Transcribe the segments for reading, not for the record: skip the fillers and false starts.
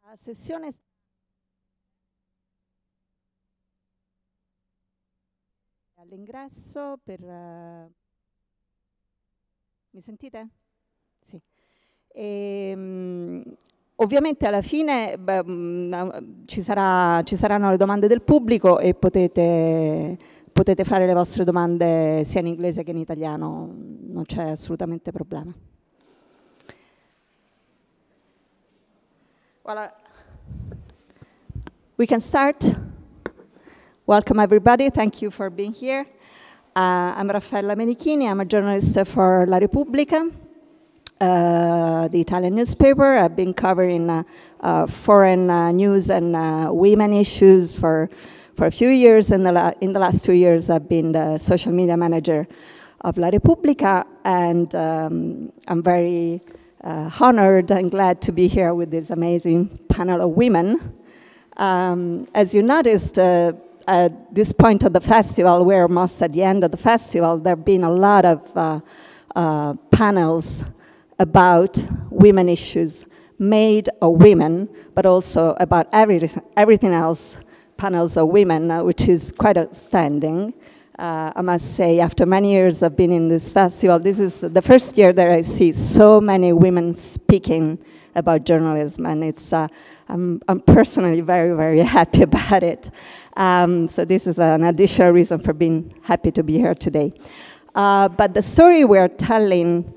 La sessione all'ingresso per... mi sentite? Sì. Ovviamente alla fine ci saranno le domande del pubblico e potete fare le vostre domande sia in inglese che in italiano, non c'è assolutamente problema. Well, we can start. Welcome everybody, thank you for being here. I'm Raffaella Menichini, I'm a journalist for La Repubblica, the Italian newspaper. I've been covering foreign news and women issues for a few years. In the last 2 years, I've been the social media manager of La Repubblica, and I'm very honored and glad to be here with this amazing panel of women. As you noticed, at this point of the festival, we're almost at the end of the festival, there have been a lot of panels about women issues made of women, but also about everything else, panels of women, which is quite outstanding. I must say, after many years of being in this festival, this is the first year that I see so many women speaking about journalism, and it's I'm personally very, very happy about it. So this is an additional reason for being happy to be here today. But the story we're telling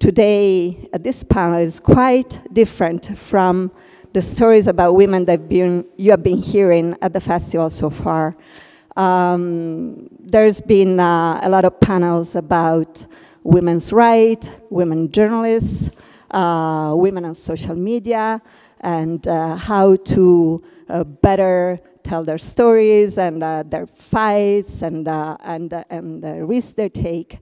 today at this panel is quite different from the stories about women that you have been hearing at the festival so far. There's been a lot of panels about women's rights, women journalists, women on social media, and how to better tell their stories and their fights and the risks they take.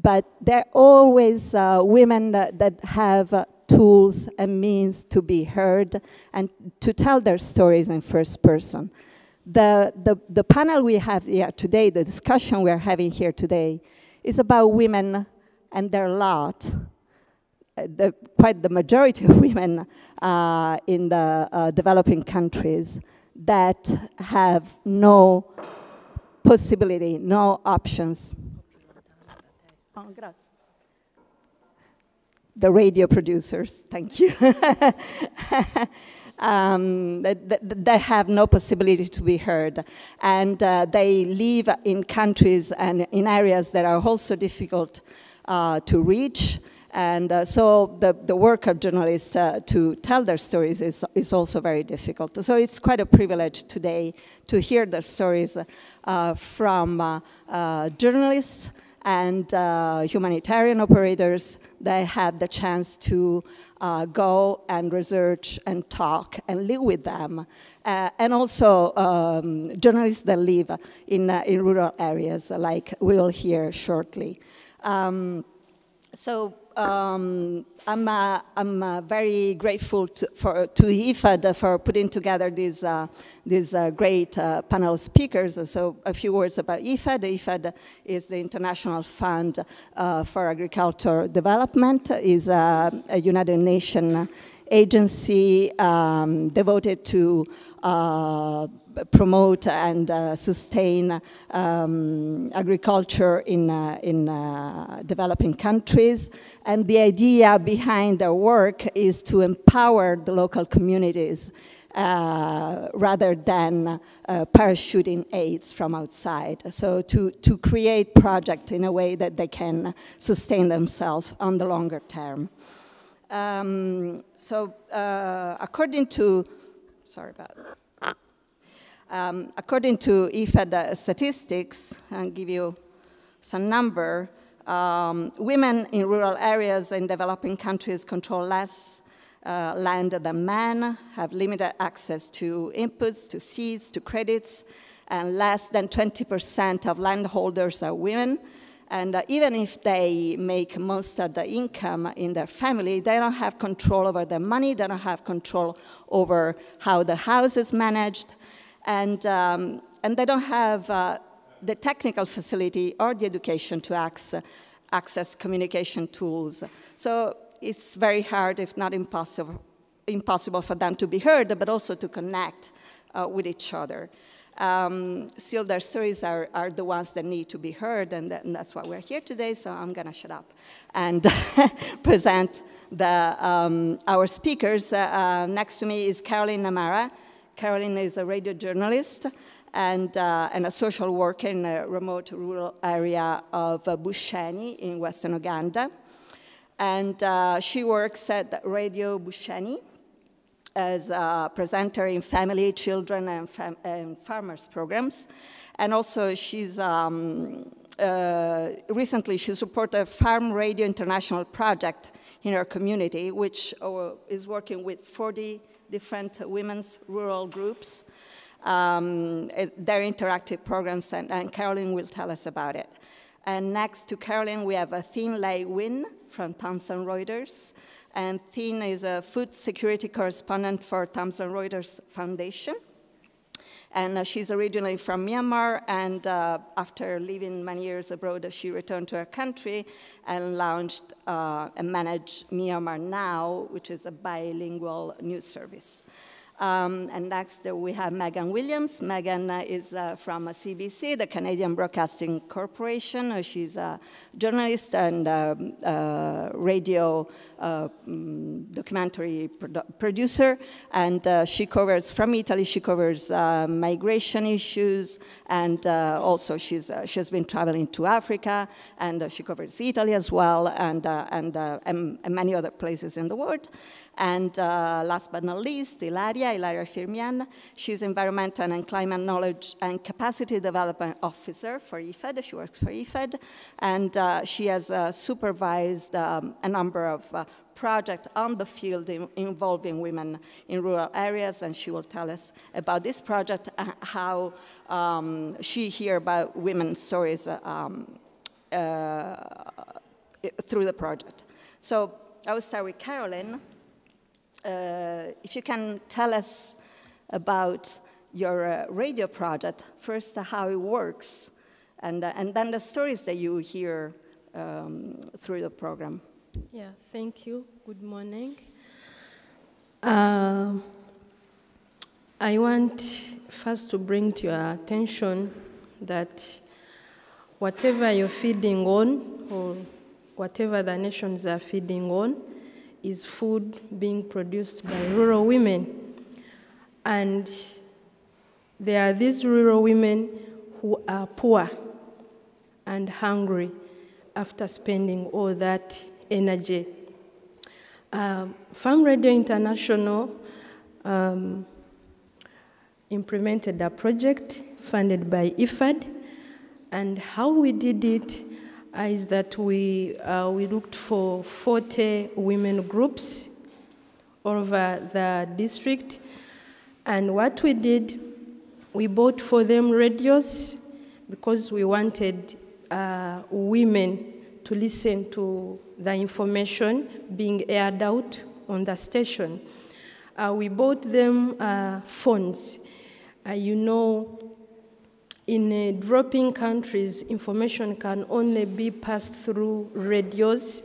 But they're always women that have tools and means to be heard and to tell their stories in first person. The panel we have here today, the discussion we're having here today, is about women and their lot. Quite the majority of women in the developing countries that have no possibility, no options. Oh, grazie. The radio producers, thank you. They have no possibility to be heard. And they live in countries and in areas that are also difficult to reach. And so the work of journalists to tell their stories is also very difficult. So it's quite a privilege today to hear the stories from journalists and humanitarian operators that had the chance to go and research and talk and live with them. And also journalists that live in rural areas, like we'll hear shortly. I'm very grateful to IFAD for putting together these great panel of speakers. So a few words about IFAD. IFAD is the International Fund for Agricultural Development. Is a United Nations agency devoted to promote and sustain agriculture in developing countries. And the idea behind their work is to empower the local communities rather than parachuting aids from outside. So to create projects in a way that they can sustain themselves on the longer term. According to, sorry about that. According to IFAD statistics, I'll give you some number, women in rural areas in developing countries control less land than men, have limited access to inputs, to seeds, to credits, and less than 20% of landholders are women. And even if they make most of the income in their family, they don't have control over their money, they don't have control over how the house is managed, and they don't have the technical facility or the education to access communication tools. So it's very hard, if not impossible, impossible for them to be heard, but also to connect with each other. Still, their stories are the ones that need to be heard, and that's why we're here today, so I'm going to shut up and present our speakers. Next to me is Caroline Namara. Caroline is a radio journalist and a social worker in a remote rural area of Bushenyi in Western Uganda. And she works at Radio Bushenyi as a presenter in family, children, and farmers programs. And also she's, recently she supported a Farm Radio International project in her community, which is working with 40 different women's rural groups. Their interactive programs, and Caroline will tell us about it. And next to Caroline, we have Thien Lei Win from Thomson Reuters. And Thien is a food security correspondent for Thomson Reuters Foundation. And she's originally from Myanmar, and after living many years abroad, she returned to her country and launched and managed Myanmar Now, which is a bilingual news service. And next we have Megan Williams. Megan is from CBC, the Canadian Broadcasting Corporation. She's a journalist and radio documentary producer. And she covers, from Italy, she covers migration issues. And also she's been traveling to Africa. And she covers Italy as well, and many other places in the world. And last but not least, Ilaria Firmian. She's Environmental and Climate Knowledge and Capacity Development Officer for IFAD. She works for IFAD. And she has supervised a number of projects on the field involving women in rural areas. And she will tell us about this project, how she hears about women's stories through the project. So I will start with Caroline. If you can tell us about your radio project, first how it works, and then the stories that you hear through the program. Yeah, thank you. Good morning. I want first to bring to your attention that whatever you're feeding on, or whatever the nations are feeding on, is food being produced by rural women. And there are these rural women who are poor and hungry after spending all that energy. Farm Radio International implemented a project funded by IFAD, and how we did it is that we looked for 40 women groups all over the district. And what we did, we bought for them radios because we wanted women to listen to the information being aired out on the station. We bought them phones. You know, in developing countries, information can only be passed through radios,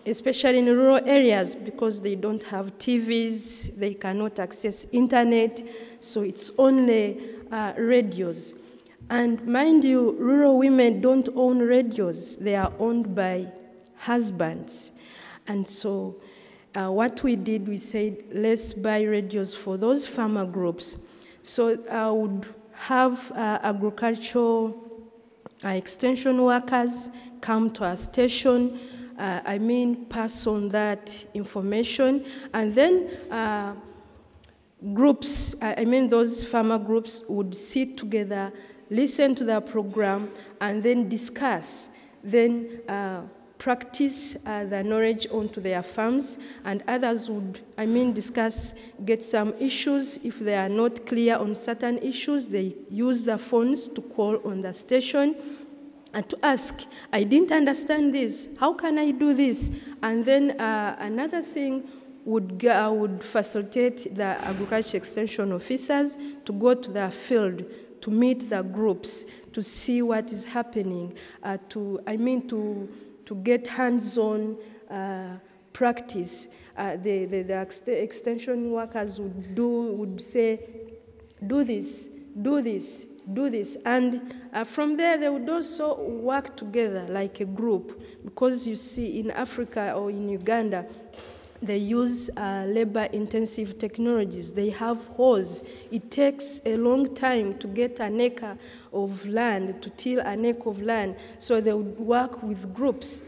especially in rural areas, because they don't have TVs, they cannot access internet, so it's only radios. And mind you, rural women don't own radios, they are owned by husbands. And so what we did, we said, let's buy radios for those farmer groups. So I would have agricultural extension workers come to our station, pass on that information, and then groups, those farmer groups would sit together, listen to the program, and then discuss, then practice the knowledge onto their farms, and others would, discuss, get some issues. If they are not clear on certain issues, they use the phones to call on the station and to ask, I didn't understand this, how can I do this? And then another thing would facilitate the agriculture extension officers to go to the field, to meet the groups, to see what is happening, to get hands-on practice. The extension workers would say, do this, do this, do this. And from there, they would also work together like a group. Because you see, in Africa or in Uganda, they use labor-intensive technologies. They have hoes. It takes a long time to get an acre of land, to till an acre of land. So they would work with groups.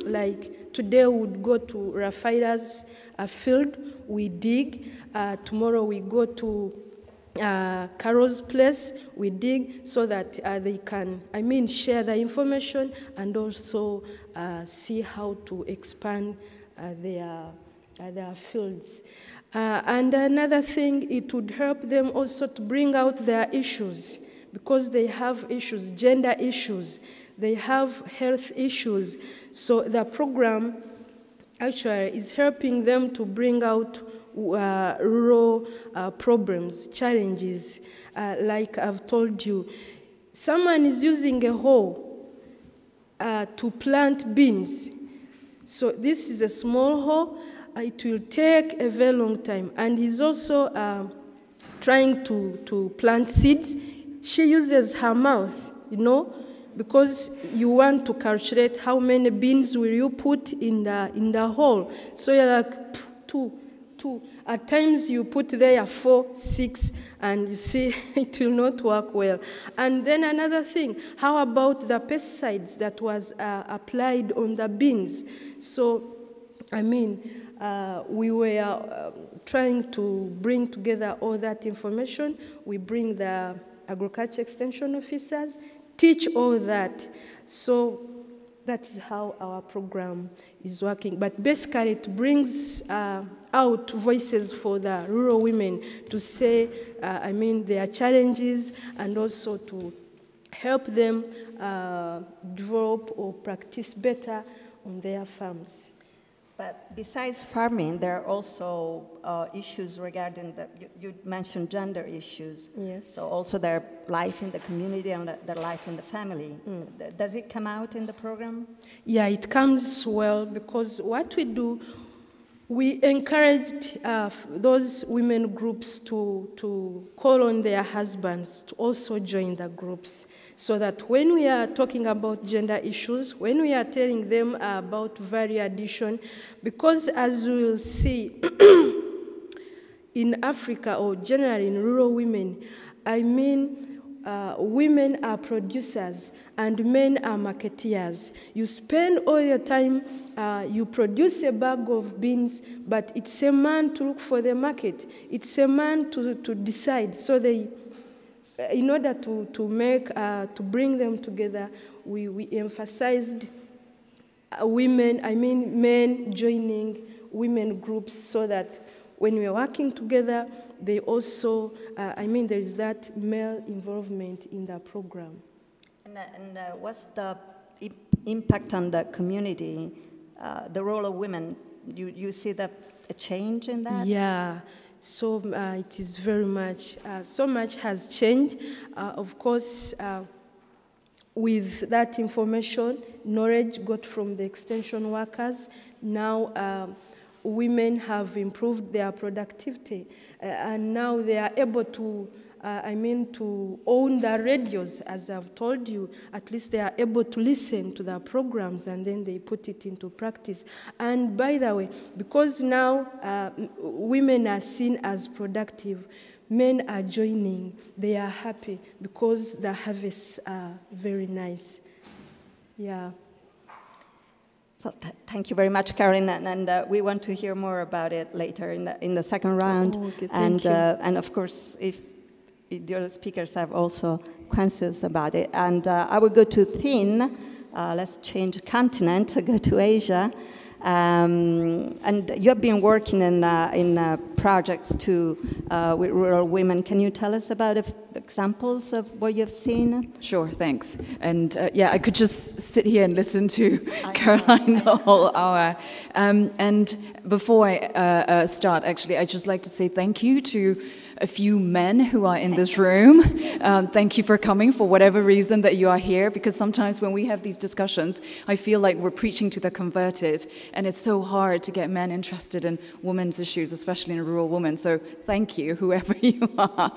Like today, we would go to Raffaella's field, we dig. Tomorrow, we go to Carol's place, we dig, so that they can, share the information and also see how to expand their fields. And another thing, it would help them also to bring out their issues, because they have issues, gender issues, they have health issues. So the program actually is helping them to bring out rural problems, challenges. Like I've told you, someone is using a hoe to plant beans. So this is a small hoe. It will take a very long time. And he's also trying to plant seeds. She uses her mouth, because you want to calculate how many beans will you put in the hole. So you're like, two. At times you put there 4, 6, and you see it will not work well. And then another thing, how about the pesticides that was applied on the beans? So, we were trying to bring together all that information. We bring the agriculture extension officers, teach all that. So that is how our program is working. But basically it brings out voices for the rural women to say, their challenges, and also to help them develop or practice better on their farms. But besides farming, there are also issues regarding you mentioned gender issues. Yes. So also their life in the community and their life in the family. Does it come out in the program? Yeah, it comes well, because what we do, we encouraged those women groups to call on their husbands to also join the groups, so that when we are talking about gender issues, when we are telling them about value addition, because as we will see in Africa, or generally in rural women, women are producers and men are marketeers. You spend all your time, you produce a bag of beans, but it's a man to look for the market. It's a man to decide. So they, in order to bring them together, we emphasized men joining women groups, so that when we're working together, they also, there is that male involvement in the program. And what's the impact on the community, the role of women? You see a change in that? Yeah, so it is very much, so much has changed. Of course, with that information, knowledge got from the extension workers, now women have improved their productivity, and now they are able to, to own the radios, as I've told you. At least they are able to listen to the programs, and then they put it into practice. And by the way, because now women are seen as productive, men are joining. They are happy because the harvests are very nice. Yeah. So thank you very much, Caroline, and we want to hear more about it later in the second round. Oh, okay, and of course, if the other speakers have also questions about it. And I will go to Thin. Let's change continent, go to Asia. And you have been working in projects with rural women. Can you tell us about examples of what you've seen? Sure, thanks. And yeah, I could just sit here and listen to Caroline the whole hour. And before I start, actually, I'd just like to say thank you to a few men who are in this room. Thank you for coming for whatever reason that you are here, because sometimes when we have these discussions, I feel like we're preaching to the converted, and it's so hard to get men interested in women's issues, especially in rural women. So thank you, whoever you are.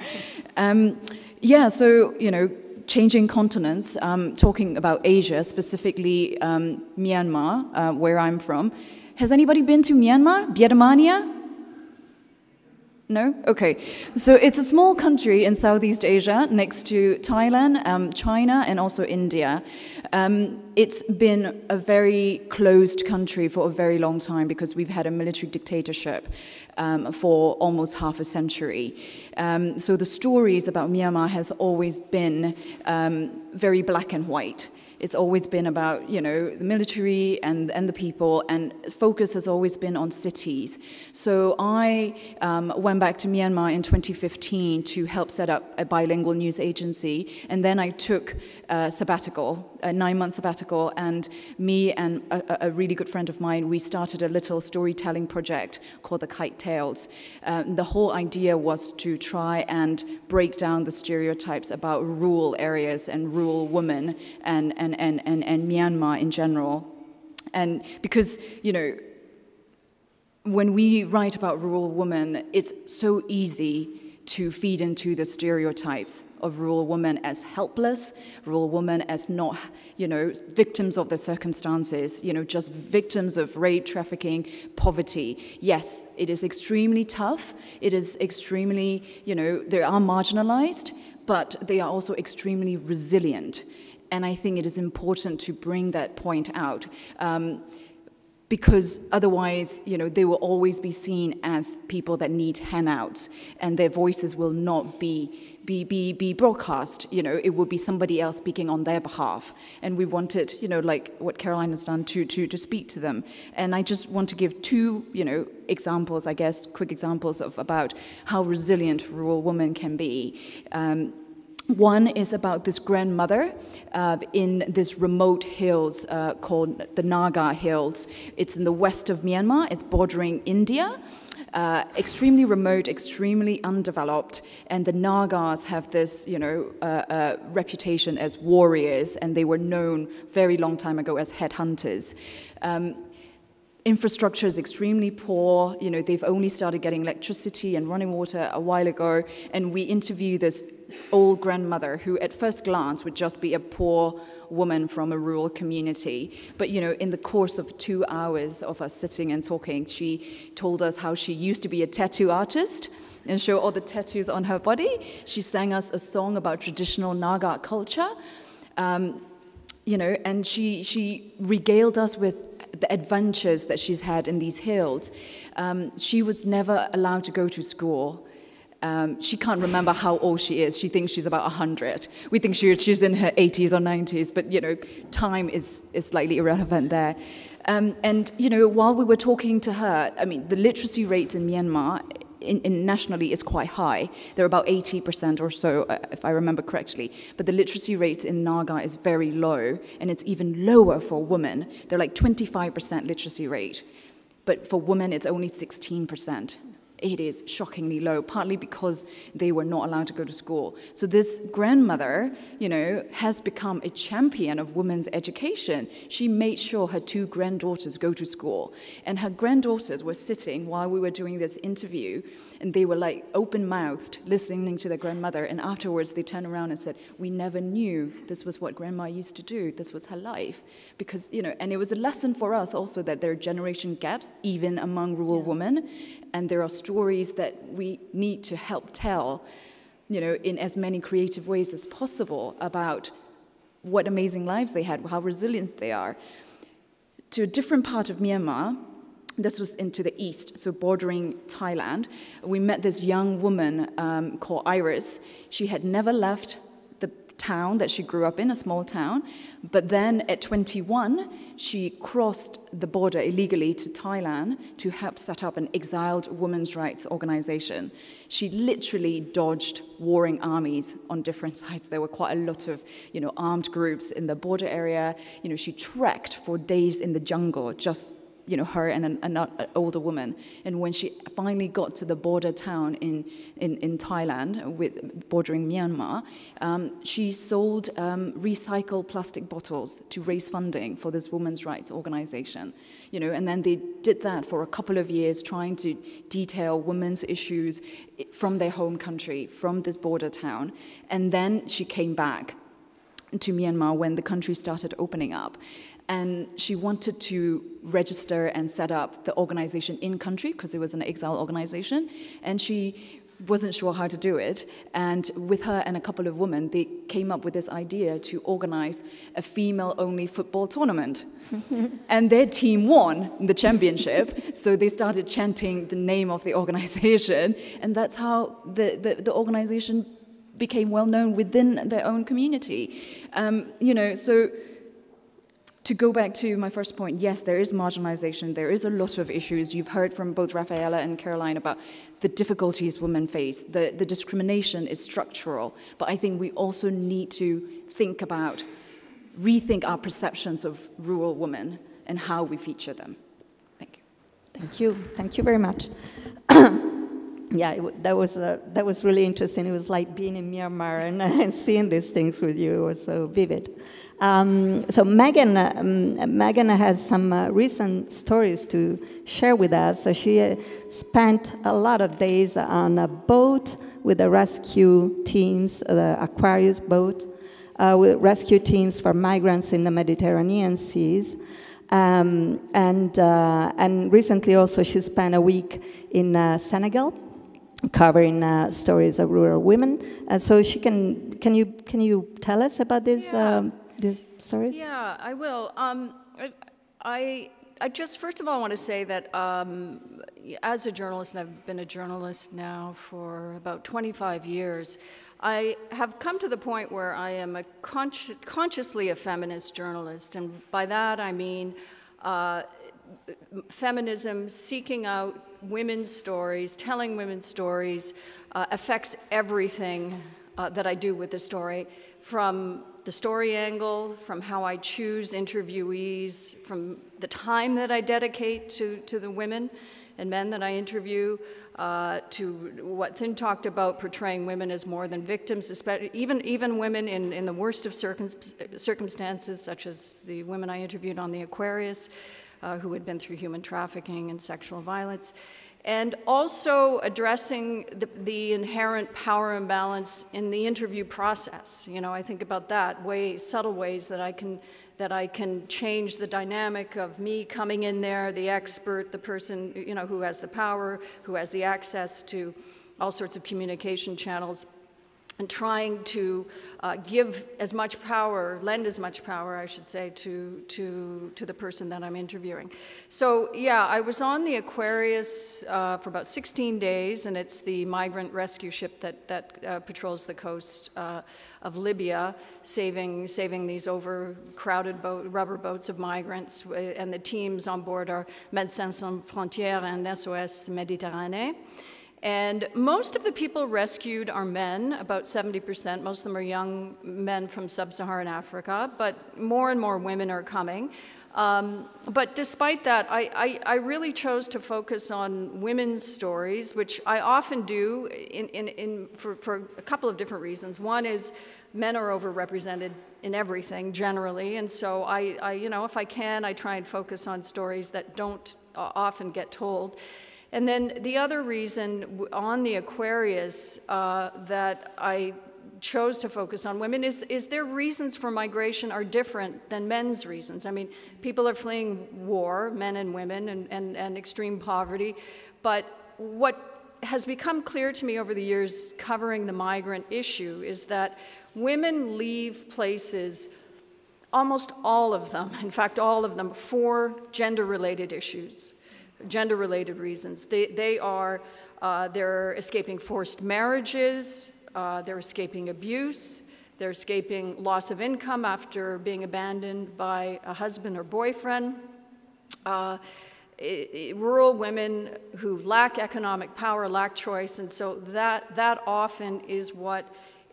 Yeah, so, you know, changing continents, talking about Asia, specifically Myanmar, where I'm from. Has anybody been to Myanmar? Birmania? No? Okay. So it's a small country in Southeast Asia next to Thailand, China, and also India. It's been a very closed country for a very long time because we've had a military dictatorship for almost half a century. So the stories about Myanmar has always been very black and white. It's always been about, you know, the military and the people, and focus has always been on cities. So I went back to Myanmar in 2015 to help set up a bilingual news agency, and then I took a sabbatical, a 9-month sabbatical, and me and a really good friend of mine, we started a little storytelling project called The Kite Tales. The whole idea was to try and break down the stereotypes about rural areas and rural women and Myanmar in general. And because, you know, when we write about rural women, it's so easy to feed into the stereotypes of rural women as helpless, rural women as not, you know, victims of the circumstances, you know, just victims of rape, trafficking, poverty. Yes, it is extremely tough. It is extremely, you know, they are marginalized, but they are also extremely resilient. And I think it is important to bring that point out, because otherwise, you know, they will always be seen as people that need handouts, and their voices will not be broadcast. You know, it will be somebody else speaking on their behalf. And we wanted, you know, like what Caroline has done, to speak to them. And I just want to give two, you know, examples, I guess, quick examples of about how resilient rural women can be. One is about this grandmother in this remote hills called the Naga Hills. It's in the west of Myanmar. It's bordering India. Extremely remote, extremely undeveloped, and the Nagas have this, you know, reputation as warriors, and they were known very long time ago as headhunters. Infrastructure is extremely poor. You know, they've only started getting electricity and running water a while ago, and we interview this old grandmother who at first glance would just be a poor woman from a rural community. But, you know, in the course of 2 hours of us sitting and talking, she told us how she used to be a tattoo artist and show all the tattoos on her body. She sang us a song about traditional Naga culture, you know, and she regaled us with the adventures that she's had in these hills. She was never allowed to go to school. She can't remember how old she is. She thinks she's about 100. We think she's in her 80s or 90s, but, you know, time is slightly irrelevant there. And, you know, while we were talking to her, I mean, the literacy rates in Myanmar nationally is quite high. They're about 80% or so, if I remember correctly. But the literacy rates in Naga is very low, and it's even lower for women. They're like 25% literacy rate. But for women, it's only 16%. It is shockingly low, partly because they were not allowed to go to school. So this grandmother, you know, has become a champion of women's education. She made sure her 2 granddaughters go to school. And her granddaughters were sitting while we were doing this interview, and they were like open-mouthed, listening to their grandmother. And afterwards, they turned around and said, "We never knew this was what grandma used to do. This was her life." Because, you know, and it was a lesson for us also that there are generation gaps, even among rural women. And there are stories that we need to help tell, you know, in as many creative ways as possible about what amazing lives they had, how resilient they are. To a different part of Myanmar, this was into the east, so bordering Thailand, we met this young woman called Iris. She had never left the town that she grew up in, a small town, but then at 21, she crossed the border illegally to Thailand to help set up an exiled women's rights organization. She literally dodged warring armies on different sides. There were quite a lot of, you know, armed groups in the border area. You know, she trekked for days in the jungle just you know, her and an older woman. And when she finally got to the border town in Thailand, bordering Myanmar, she sold recycled plastic bottles to raise funding for this women's rights organization. You know, and then they did that for a couple of years, trying to detail women's issues from their home country, from this border town. And then she came back to Myanmar when the country started opening up. And she wanted to register and set up the organization in country because it was an exile organization. And she wasn't sure how to do it. And with her and a couple of women, they came up with this idea to organize a female-only football tournament. And their team won the championship. So they started chanting the name of the organization. And that's how the organization became well-known within their own community. You know, so to go back to my first point, yes, there is marginalization, there is a lot of issues. You've heard from both Raffaella and Caroline about the difficulties women face. The discrimination is structural, but I think we also need to rethink our perceptions of rural women and how we feature them. Thank you. Thank you. Thank you very much. Yeah, that was really interesting. It was like being in Myanmar and seeing these things with you. It was so vivid. So Megan has some recent stories to share with us. So she spent a lot of days on a boat with the rescue teams, the Aquarius boat, with rescue teams for migrants in the Mediterranean seas. And recently also she spent a week in Senegal, covering stories of rural women. So she can you tell us about this? These stories? Yeah, I will. I just first of all want to say that as a journalist, and I've been a journalist now for about 25 years, I have come to the point where I am consciously a feminist journalist, and by that I mean feminism, seeking out women's stories, telling women's stories, affects everything that I do with the story, from the story angle, from how I choose interviewees, from the time that I dedicate to the women and men that I interview, to what Thin talked about, portraying women as more than victims, especially even women in the worst of circumstances, such as the women I interviewed on the Aquarius, who had been through human trafficking and sexual violence. And also addressing the inherent power imbalance in the interview process. You know, I think about that, subtle ways that I can change the dynamic of me coming in there, the expert, the person, you know, who has the power, who has the access to all sorts of communication channels, and trying to give as much power, lend as much power, I should say, to the person that I'm interviewing. So yeah, I was on the Aquarius for about 16 days, and it's the migrant rescue ship that patrols the coast of Libya, saving these overcrowded rubber boats of migrants, and the teams on board are Médecins Sans Frontières and SOS Méditerranée. And most of the people rescued are men, about 70%. Most of them are young men from sub-Saharan Africa, but more and more women are coming. But despite that, I really chose to focus on women's stories, which I often do for a couple of different reasons. One is men are overrepresented in everything generally, and so I you know, if I can, I try and focus on stories that don't often get told. And then the other reason on the Aquarius that I chose to focus on women is their reasons for migration are different than men's reasons. I mean, people are fleeing war, men and women, and extreme poverty. But what has become clear to me over the years covering the migrant issue is that women leave places, almost all of them, in fact, all of them, for gender-related issues. Gender-related reasons. They're escaping forced marriages, they're escaping abuse, they're escaping loss of income after being abandoned by a husband or boyfriend. Rural women who lack economic power, lack choice, and so that often is what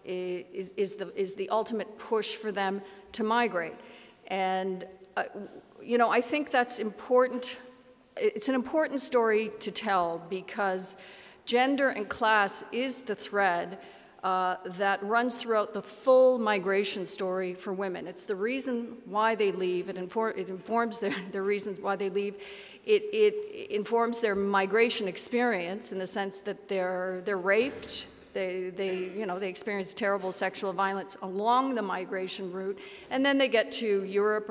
is the ultimate push for them to migrate. And you know, I think that's important it's an important story to tell because gender and class is the thread that runs throughout the full migration story for women. It's the reason why they leave. It informs their reasons why they leave. It informs their migration experience in the sense that they're raped. They experience terrible sexual violence along the migration route, and then they get to Europe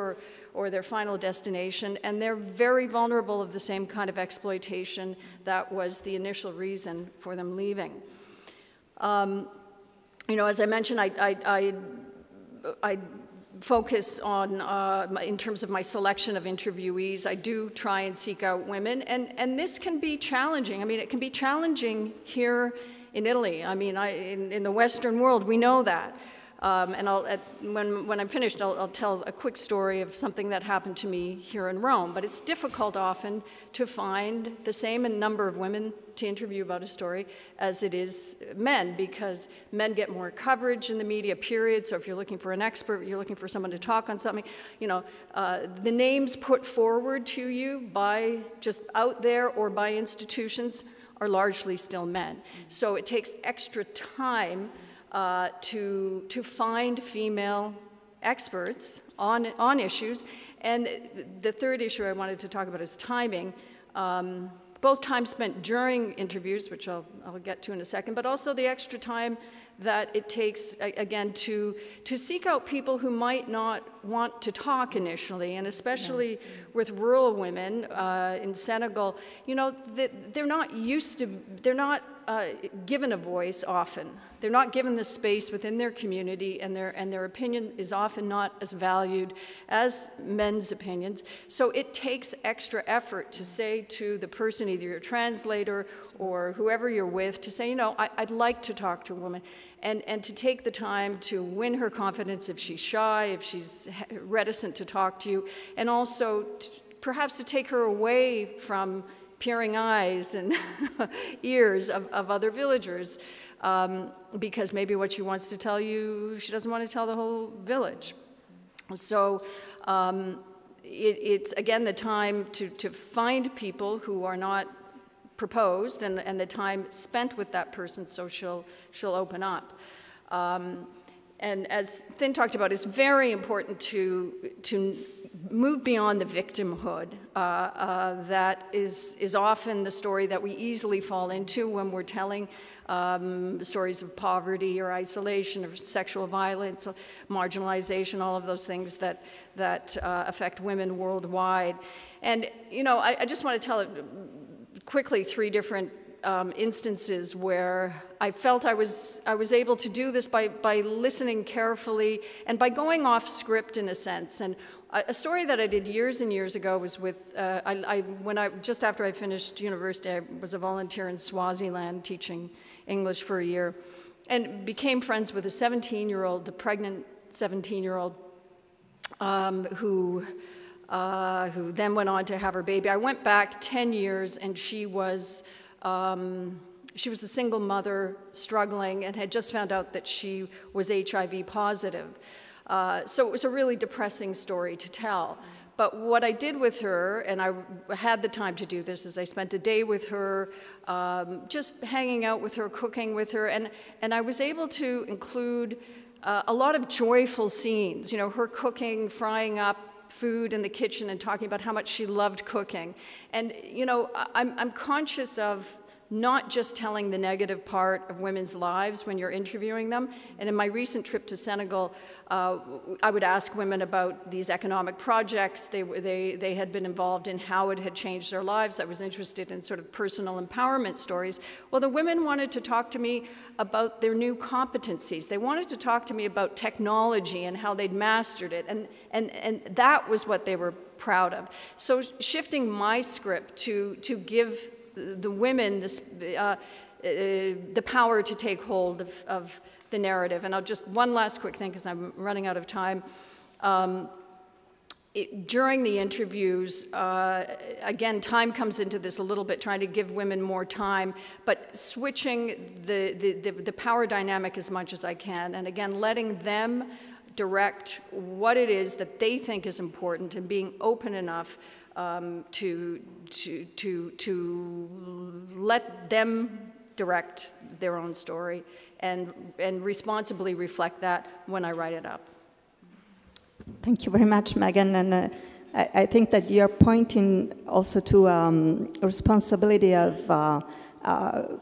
or their final destination, and they're very vulnerable of the same kind of exploitation that was the initial reason for them leaving. As I mentioned, I focus on, in terms of my selection of interviewees, I do try and seek out women, and this can be challenging. I mean, it can be challenging here in Italy. I mean, in the Western world, we know that. And when I'm finished, I'll tell a quick story of something that happened to me here in Rome. But it's difficult often to find the same number of women to interview about a story as it is men, because men get more coverage in the media, period. So if you're looking for an expert, you're looking for someone to talk on something, the names put forward to you by just out there or by institutions are largely still men. So it takes extra time to find female experts on issues. And the third issue I wanted to talk about is timing. Both time spent during interviews, which I'll get to in a second, but also the extra time that it takes, again, to seek out people who might not want to talk initially, and especially with rural women in Senegal, they're not used to, they're not given a voice often. They're not given the space within their community, and their opinion is often not as valued as men's opinions. So it takes extra effort to say to the person, either your translator or whoever you're with, to say, I'd like to talk to a woman, and to take the time to win her confidence if she's shy, if she's reticent to talk to you, and also perhaps to take her away from peering eyes and ears of other villagers, because maybe what she wants to tell you, she doesn't want to tell the whole village. So it's, again, the time to find people who are not proposed, and the time spent with that person, so she'll open up. And as Thin talked about, it's very important to move beyond the victimhood that is often the story that we easily fall into when we're telling stories of poverty or isolation or sexual violence, or marginalization, all of those things that affect women worldwide. And I just want to tell quickly 3 different instances where I felt I was able to do this by listening carefully and by going off script in a sense. And a story that I did years and years ago was with, just after I finished university, I was a volunteer in Swaziland teaching English for a year, and became friends with a 17-year-old, the pregnant 17-year-old, who then went on to have her baby. I went back 10 years, and she was a single mother struggling and had just found out that she was HIV positive. So it was a really depressing story to tell. But what I did with her, and I had the time to do this, is I spent a day with her, just hanging out with her, cooking with her, and I was able to include a lot of joyful scenes, her cooking, frying up food in the kitchen and talking about how much she loved cooking. And, I'm conscious of not just telling the negative part of women's lives when you're interviewing them. And in my recent trip to Senegal, I would ask women about these economic projects they had been involved in, how it had changed their lives. I was interested in sort of personal empowerment stories. Well, the women wanted to talk to me about their new competencies. They wanted to talk to me about technology and how they'd mastered it. And that was what they were proud of. So shifting my script to give the women the power to take hold of the narrative. And I'll just, one last quick thing, because I'm running out of time. During the interviews, again, time comes into this a little bit, trying to give women more time, but switching the power dynamic as much as I can, and again, letting them direct what it is that they think is important, and being open enough to let them direct their own story and responsibly reflect that when I write it up. Thank you very much, Megan. And I think that you're pointing also to responsibility of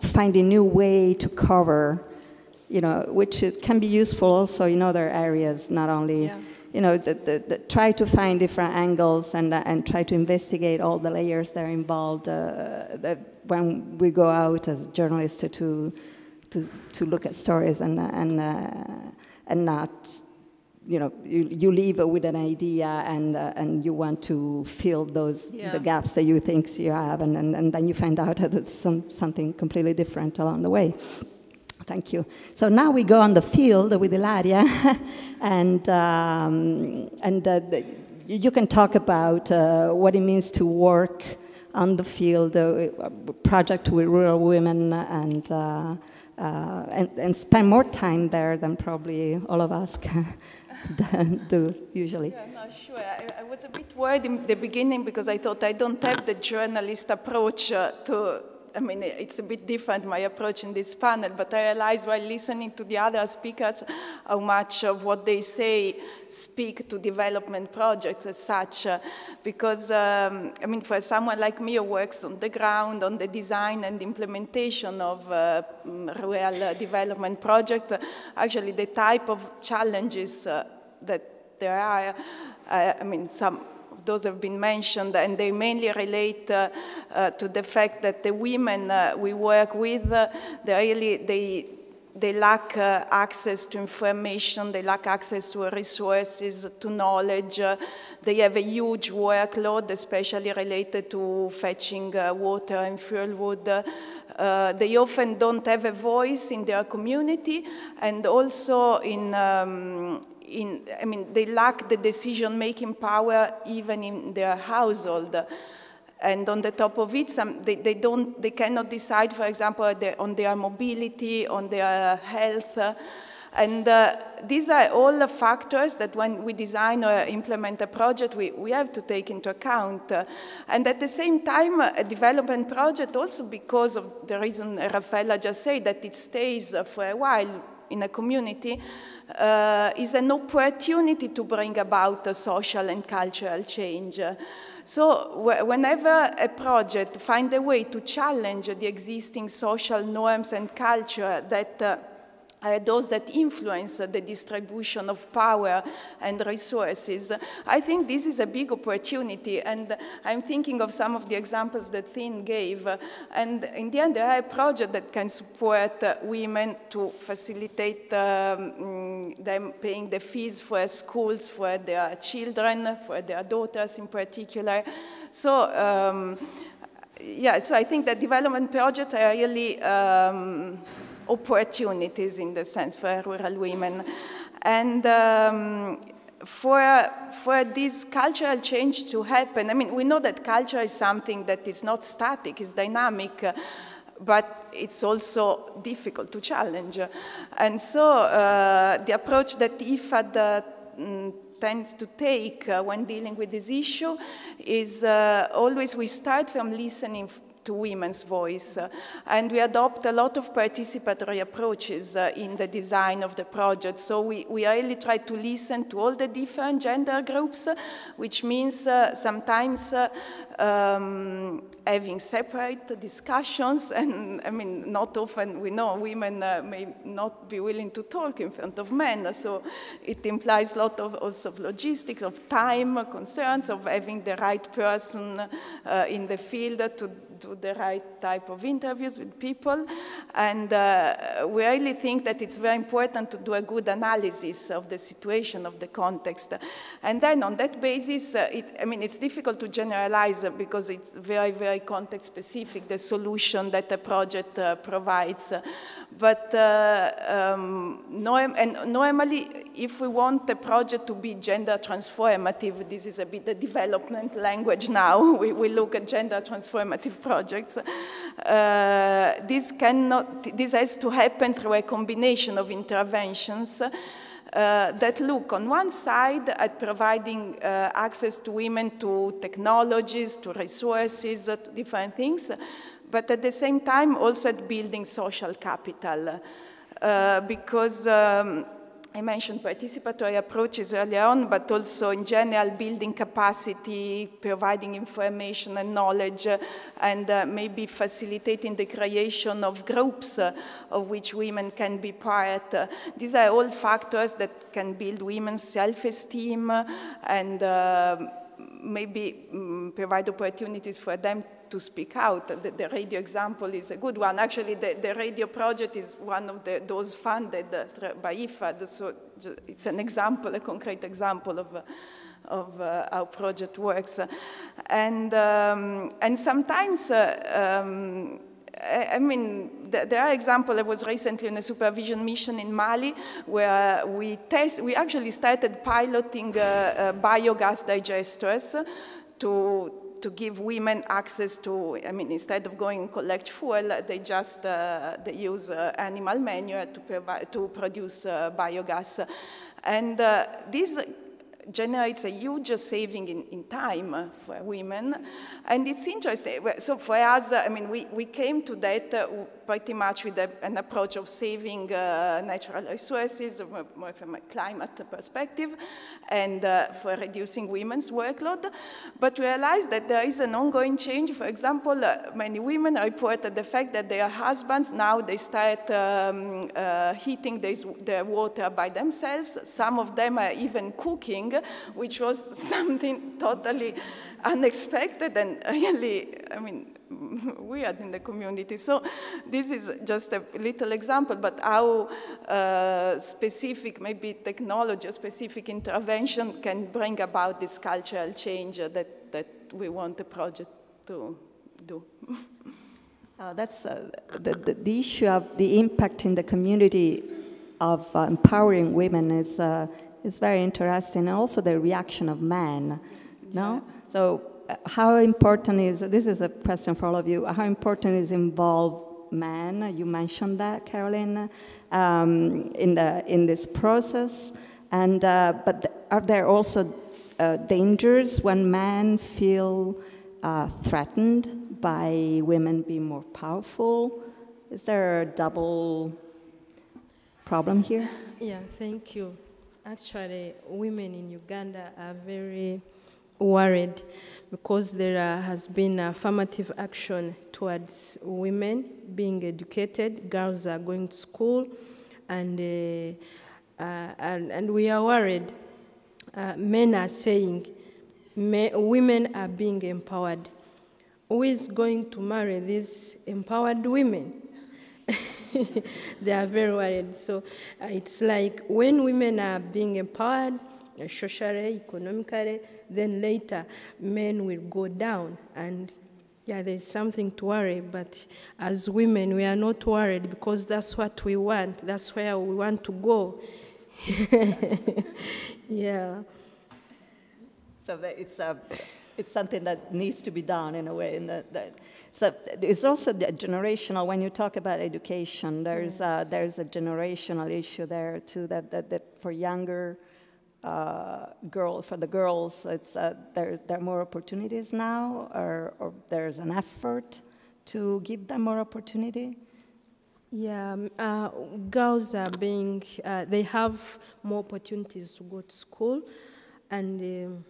finding new way to cover, which can be useful also in other areas, not only, try to find different angles and try to investigate all the layers that are involved when we go out as journalists to look at stories and not, you leave with an idea and you want to fill the gaps that you think you have, and then you find out that it's something completely different along the way. Thank you. So now we go on the field with Ilaria, and you can talk about what it means to work on the field, project with rural women, and spend more time there than probably all of us can do usually. Yeah, no, sure. I was a bit worried in the beginning because I thought I don't have the journalist approach it's a bit different, my approach in this panel, but I realized while listening to the other speakers how much of what they say speak to development projects as such, because, for someone like me who works on the ground, on the design and implementation of rural development projects, actually the type of challenges that there are, some those have been mentioned, and they mainly relate to the fact that the women we work with, they lack access to information, they lack access to resources, to knowledge. They have a huge workload, especially related to fetching water and fuel wood. They often don't have a voice in their community, and also they lack the decision-making power even in their household. And on the top of it, they cannot decide, for example, on their mobility, on their health. And these are all the factors that when we design or implement a project, we have to take into account. And at the same time, a development project, also because of the reason Raffaella just said, that it stays for a while in a community, is an opportunity to bring about a social and cultural change. So whenever a project finds a way to challenge the existing social norms and culture that are those that influence the distribution of power and resources, I think this is a big opportunity. And I'm thinking of some of the examples that Thin gave. And in the end, there are a project that can support women to facilitate them paying the fees for schools for their children, for their daughters in particular. So, so I think that development projects are really opportunities in the sense for rural women. And for this cultural change to happen, we know that culture is something that is not static, it's dynamic, but it's also difficult to challenge. And so the approach that IFAD tends to take when dealing with this issue is always we start from listening to women's voice. And we adopt a lot of participatory approaches in the design of the project. So we really try to listen to all the different gender groups, which means sometimes having separate discussions. And not often, we know women may not be willing to talk in front of men. So it implies a lot of also logistics, of time concerns, of having the right person in the field to do the right type of interviews with people. And we really think that it's very important to do a good analysis of the situation, of the context. And then on that basis, it's difficult to generalize because it's very, very context specific, the solution that a project provides. But normally, if we want a project to be gender transformative, this is a bit the development language now, we look at gender transformative projects. This has to happen through a combination of interventions. that look on one side at providing access to women to technologies, to resources, to different things, but at the same time also at building social capital. Because I mentioned participatory approaches earlier on, but also in general building capacity, providing information and knowledge, and maybe facilitating the creation of groups of which women can be part. These are all factors that can build women's self-esteem and maybe provide opportunities for them to speak out. The radio example is a good one. Actually, the radio project is one of those funded by IFAD, so it's an example, a concrete example of how project works. And sometimes, I mean, there are examples. I was recently on a supervision mission in Mali where we actually started piloting biogas digesters to give women access to, I mean, instead of going and collect fuel, they just they use animal manure to produce biogas. And this generates a huge saving in time for women. And it's interesting. So for us, I mean, we came to that pretty much with an approach of saving natural resources, more from a climate perspective, and for reducing women's workload. But we realized that there is an ongoing change. For example, many women reported the fact that their husbands, now they start heating their water by themselves. Some of them are even cooking, which was something totally unexpected and really, I mean, weird in the community. So this is just a little example, but how specific, maybe technology or specific intervention can bring about this cultural change that we want the project to do. That's the issue of the impact in the community of empowering women is very interesting, and also the reaction of men, no? So how important is, this is a question for all of you, how important is involve men? You mentioned that, Caroline, in this process. And, but are there also dangers when men feel threatened by women being more powerful? Is there a double problem here? Yeah, thank you. Actually, women in Uganda are very worried because there has been affirmative action towards women being educated. Girls are going to school, and we are worried. Men are saying women are being empowered. Who is going to marry these empowered women? They are very worried. So it's like when women are being empowered, socially, economically, then later men will go down. And yeah, there's something to worry. But as women, we are not worried because that's what we want. That's where we want to go. Yeah. So it's something that needs to be done in a way. So it's also the generational. When you talk about education, there's a generational issue there too. That for younger girls, for the girls, it's there are more opportunities now, or there's an effort to give them more opportunity. Yeah, girls are being. They have more opportunities to go to school, and.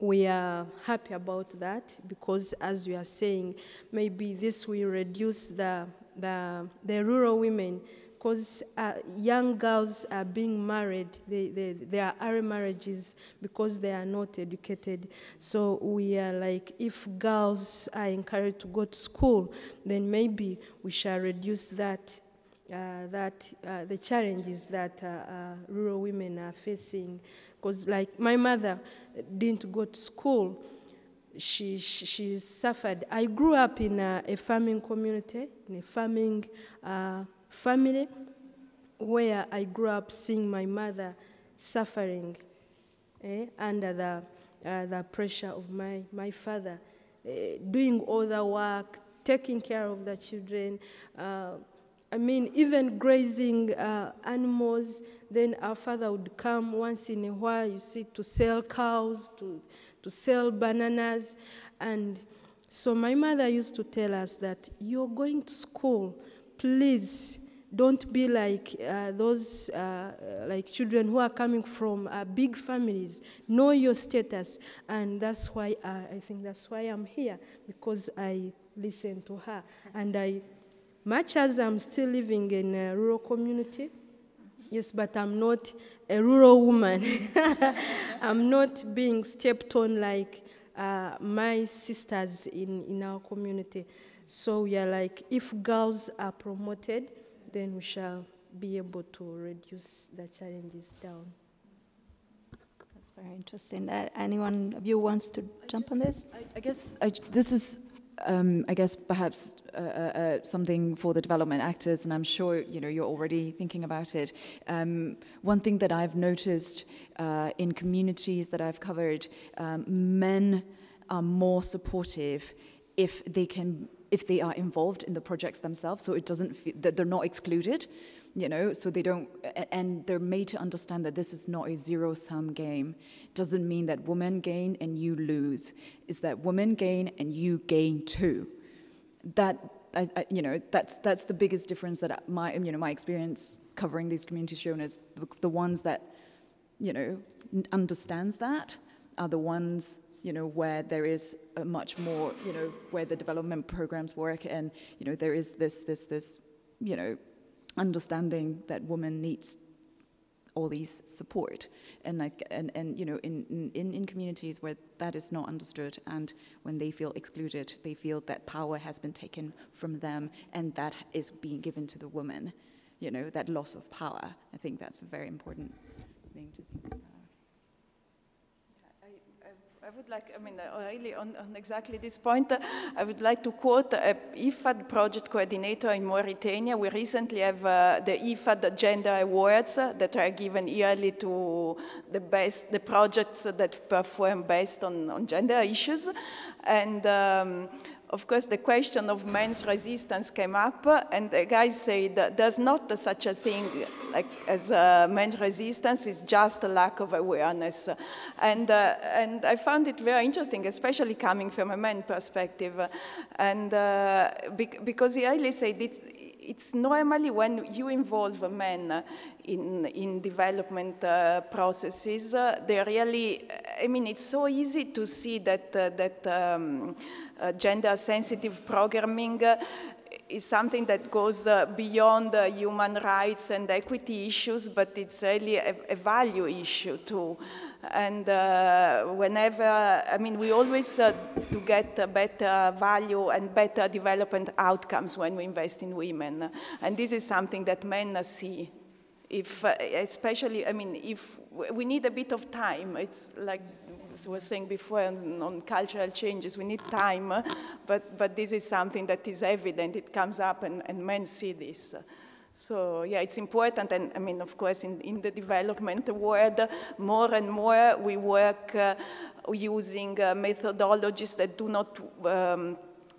We are happy about that because, as we are saying, maybe this will reduce the rural women, because young girls are being married. They are early marriages because they are not educated. So we are like, if girls are encouraged to go to school, then maybe we shall reduce that. The challenges that rural women are facing. Because like my mother didn't go to school, she suffered. I grew up in a farming community, in a farming family, where I grew up seeing my mother suffering under the pressure of my father, doing all the work, taking care of the children, I mean, even grazing animals, then our father would come once in a while, you see, to sell cows, to sell bananas. And so my mother used to tell us that you're going to school, please don't be like those like children who are coming from big families. Know your status. And that's why I think that's why I'm here, because I listened to her. And much as I'm still living in a rural community, yes, but I'm not a rural woman. I'm not being stepped on like my sisters in our community. So we are like, if girls are promoted, then we shall be able to reduce the challenges down. That's very interesting. Anyone of you wants to jump on this? I guess this is, I guess, perhaps something for the development actors, and I'm sure you're already thinking about it. One thing that I've noticed in communities that I've covered, men are more supportive if they are involved in the projects themselves, so it doesn't feel that they're not excluded, so they don't, and they're made to understand that this is not a zero-sum game. It doesn't mean that women gain and you lose. It's that women gain and you gain too. That's the biggest difference that my experience covering these communities shown is the ones that understands that are the ones where there is a much more where the development programs work, and there is this understanding that women needs all these support, and in communities where that is not understood, and when they feel excluded, they feel that power has been taken from them and that is being given to the woman, that loss of power. I think that's a very important thing to think about. I would like, really on exactly this point, I would like to quote a IFAD project coordinator in Mauritania. We recently have the IFAD Gender Awards that are given yearly to the projects that perform best on gender issues. And of course, the question of men's resistance came up, and the guy said, there's not such a thing as men's resistance, it's just a lack of awareness. And I found it very interesting, especially coming from a man's perspective. And because he really said it's normally when you involve men in development processes, they really, it's so easy to see that gender-sensitive programming is something that goes beyond human rights and equity issues, but it's really a value issue too. And whenever, we always to get better value and better development outcomes when we invest in women. And this is something that men see. Especially, if we need a bit of time, it's like I was saying before on cultural changes, we need time, but this is something that is evident, it comes up and men see this. So yeah, it's important, and of course in the development world, more and more we work using methodologies that do not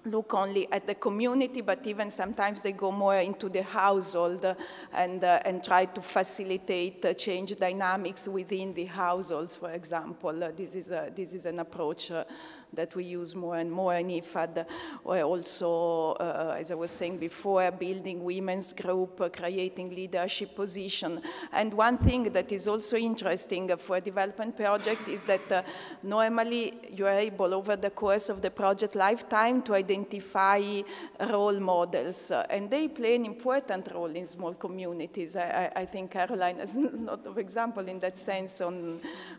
look only at the community, but even sometimes they go more into the household and try to facilitate change dynamics within the households, for example. This is an approach that we use more and more in IFAD, or also, as I was saying before, building women's group, creating leadership position. And one thing that is also interesting for a development project is that normally you are able, over the course of the project lifetime, to identify role models, and they play an important role in small communities. I think Caroline has a lot of example in that sense,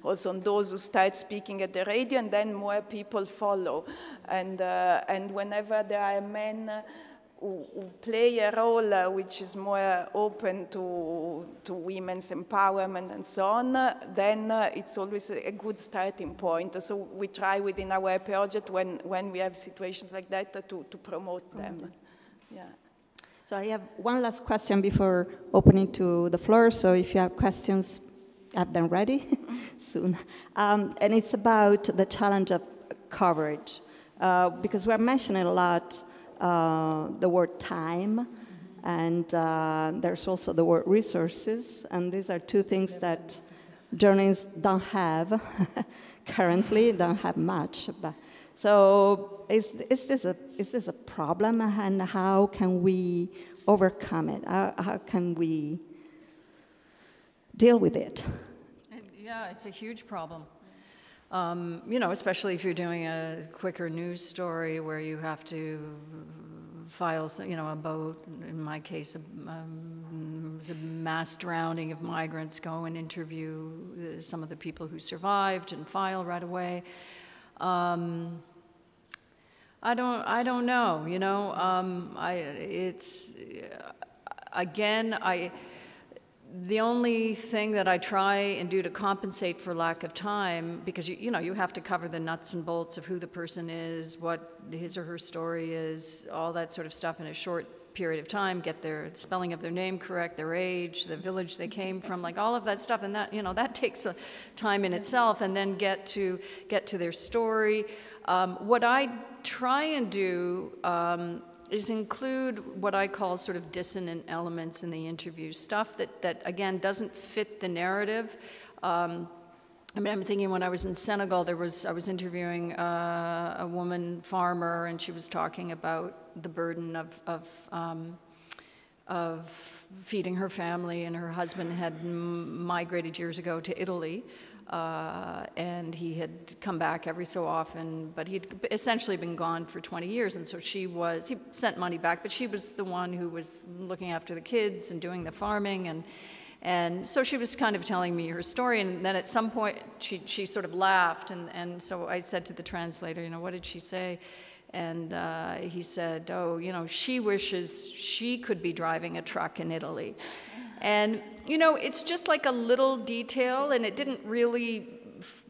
also on those who start speaking at the radio, and then more people follow. And whenever there are men who play a role which is more open to women's empowerment and so on, then it's always a good starting point. So we try within our project, when we have situations like that, to promote them. Yeah. So I have one last question before opening to the floor. So if you have questions, have them ready soon. And it's about the challenge of coverage, because we're mentioning a lot the word time, And there's also the word resources, and these are two things that journalists don't have currently, don't have much. But, so is this a problem, and how can we overcome it? How can we deal with it? Yeah, it's a huge problem. You know, especially if you're doing a quicker news story where you have to file, you know, a boat, in my case, it was a mass drowning of migrants, go and interview some of the people who survived and file right away. I don't know, you know, the only thing that I try and do to compensate for lack of time, because you know, you have to cover the nuts and bolts of who the person is, what his or her story is, all that sort of stuff in a short period of time, get their spelling of their name correct, their age, the village they came from, like all of that stuff, and that, you know, that takes a time in itself, and then get to their story. What I try and do is include what I call sort of dissonant elements in the interview, stuff that again, doesn't fit the narrative. I mean, I'm thinking when I was in Senegal, I was interviewing a woman farmer, and she was talking about the burden of feeding her family, and her husband had migrated years ago to Italy. And he had come back every so often, but he'd essentially been gone for 20 years, and so he sent money back, but she was the one who was looking after the kids and doing the farming, and so she was kind of telling me her story, and then at some point she sort of laughed, and so I said to the translator, you know, what did she say? And he said, oh, you know, she wishes she could be driving a truck in Italy. And, you know, it's just like a little detail, and it didn't really,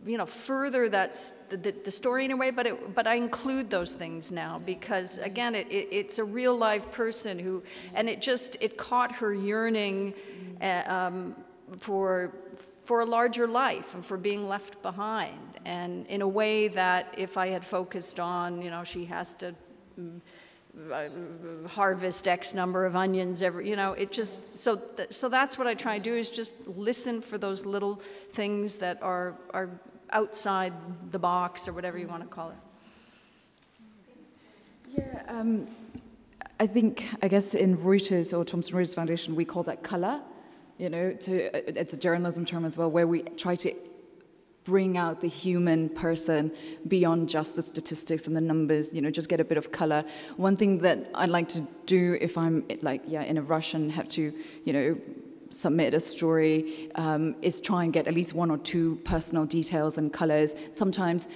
you know, further the story in a way, but I include those things now because, again, it's a real live person who, and it caught her yearning for a larger life and for being left behind. And in a way that if I had focused on, you know, she has to harvest X number of onions every, you know, it just, so that's what I try to do, is just listen for those little things that are outside the box, or whatever you want to call it. Yeah, I guess in Reuters or Thomson Reuters Foundation, we call that color, you know, it's a journalism term as well, where we try to bring out the human person beyond just the statistics and the numbers, you know, just get a bit of color. One thing that I like to do if I'm in a rush and have to, you know, submit a story is try and get at least one or two personal details and colors. Sometimes,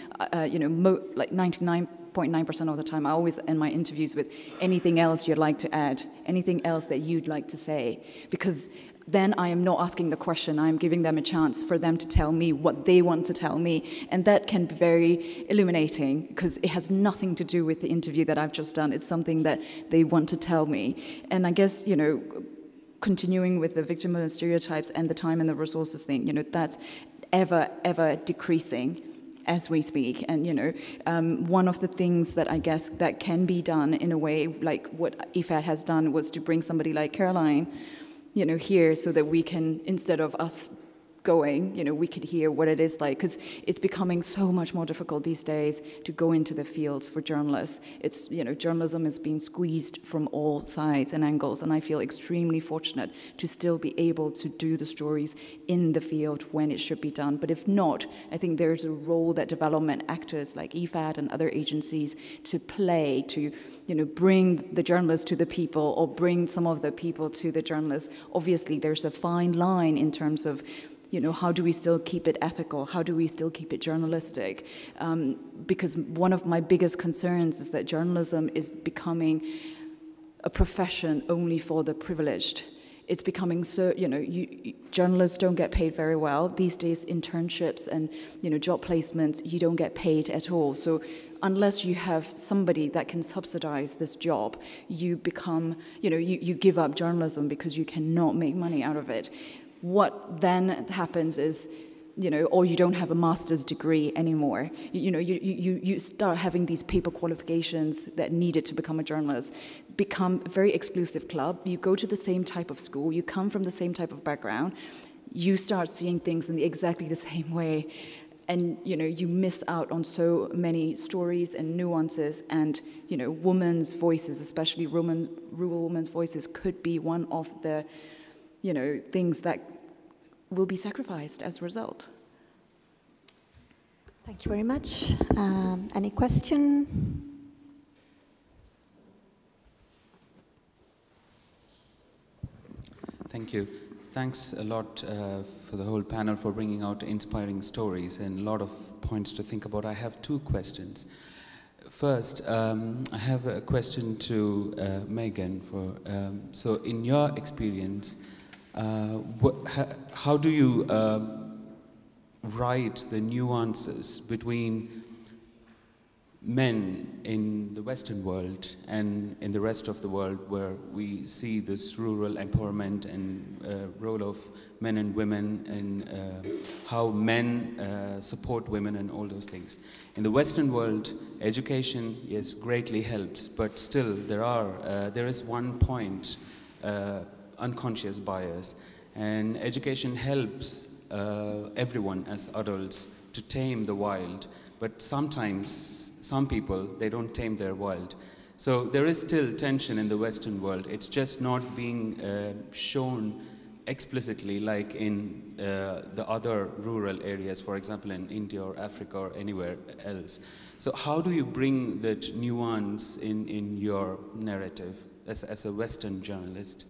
you know, like 99.9% of the time, I always end my interviews with anything else you'd like to add, anything else that you'd like to say, because then I am not asking the question, I'm giving them a chance for them to tell me what they want to tell me. And that can be very illuminating, because it has nothing to do with the interview that I've just done. It's something that they want to tell me. And I guess, you know, continuing with the victimhood and stereotypes and the time and the resources thing, you know, that's ever decreasing as we speak. And, you know, one of the things that I guess that can be done in a way, like what IFAD has done, was to bring somebody like Caroline, you know, here, so that we can, instead of us going, you know, we could hear what it is like, because it's becoming so much more difficult these days to go into the fields for journalists. It's, you know, journalism is being squeezed from all sides and angles, and I feel extremely fortunate to still be able to do the stories in the field when it should be done. But if not, I think there's a role that development actors like IFAD and other agencies to play, to, you know, bring the journalists to the people, or bring some of the people to the journalists. Obviously, there's a fine line in terms of, you know, how do we still keep it ethical? How do we still keep it journalistic? Because one of my biggest concerns is that journalism is becoming a profession only for the privileged. It's becoming so, you know, journalists don't get paid very well. These days, internships and, you know, job placements, you don't get paid at all. So unless you have somebody that can subsidize this job, you become, you know, you give up journalism because you cannot make money out of it. What then happens is you know, or you don't have a master's degree anymore. You start having these paper qualifications that needed to become a journalist, become a very exclusive club. You go to the same type of school, you come from the same type of background, you start seeing things in exactly the same way, and you miss out on so many stories and nuances, and women's voices, especially rural women's voices, could be one of the things that will be sacrificed as a result. Thank you very much. Any question? Thank you. Thanks a lot for the whole panel for bringing out inspiring stories and a lot of points to think about. I have two questions. First, I have a question to Megan. So in your experience, how do you write the nuances between men in the Western world and in the rest of the world, where we see this rural empowerment and role of men and women, and how men support women and all those things. In the Western world, education, yes, greatly helps, but still there is one point, unconscious bias, and education helps everyone as adults to tame the wild, but sometimes some people, they don't tame their wild. So there is still tension in the Western world. It's just not being shown explicitly like in the other rural areas, for example in India or Africa or anywhere else. So how do you bring that nuance in your narrative as a Western journalist?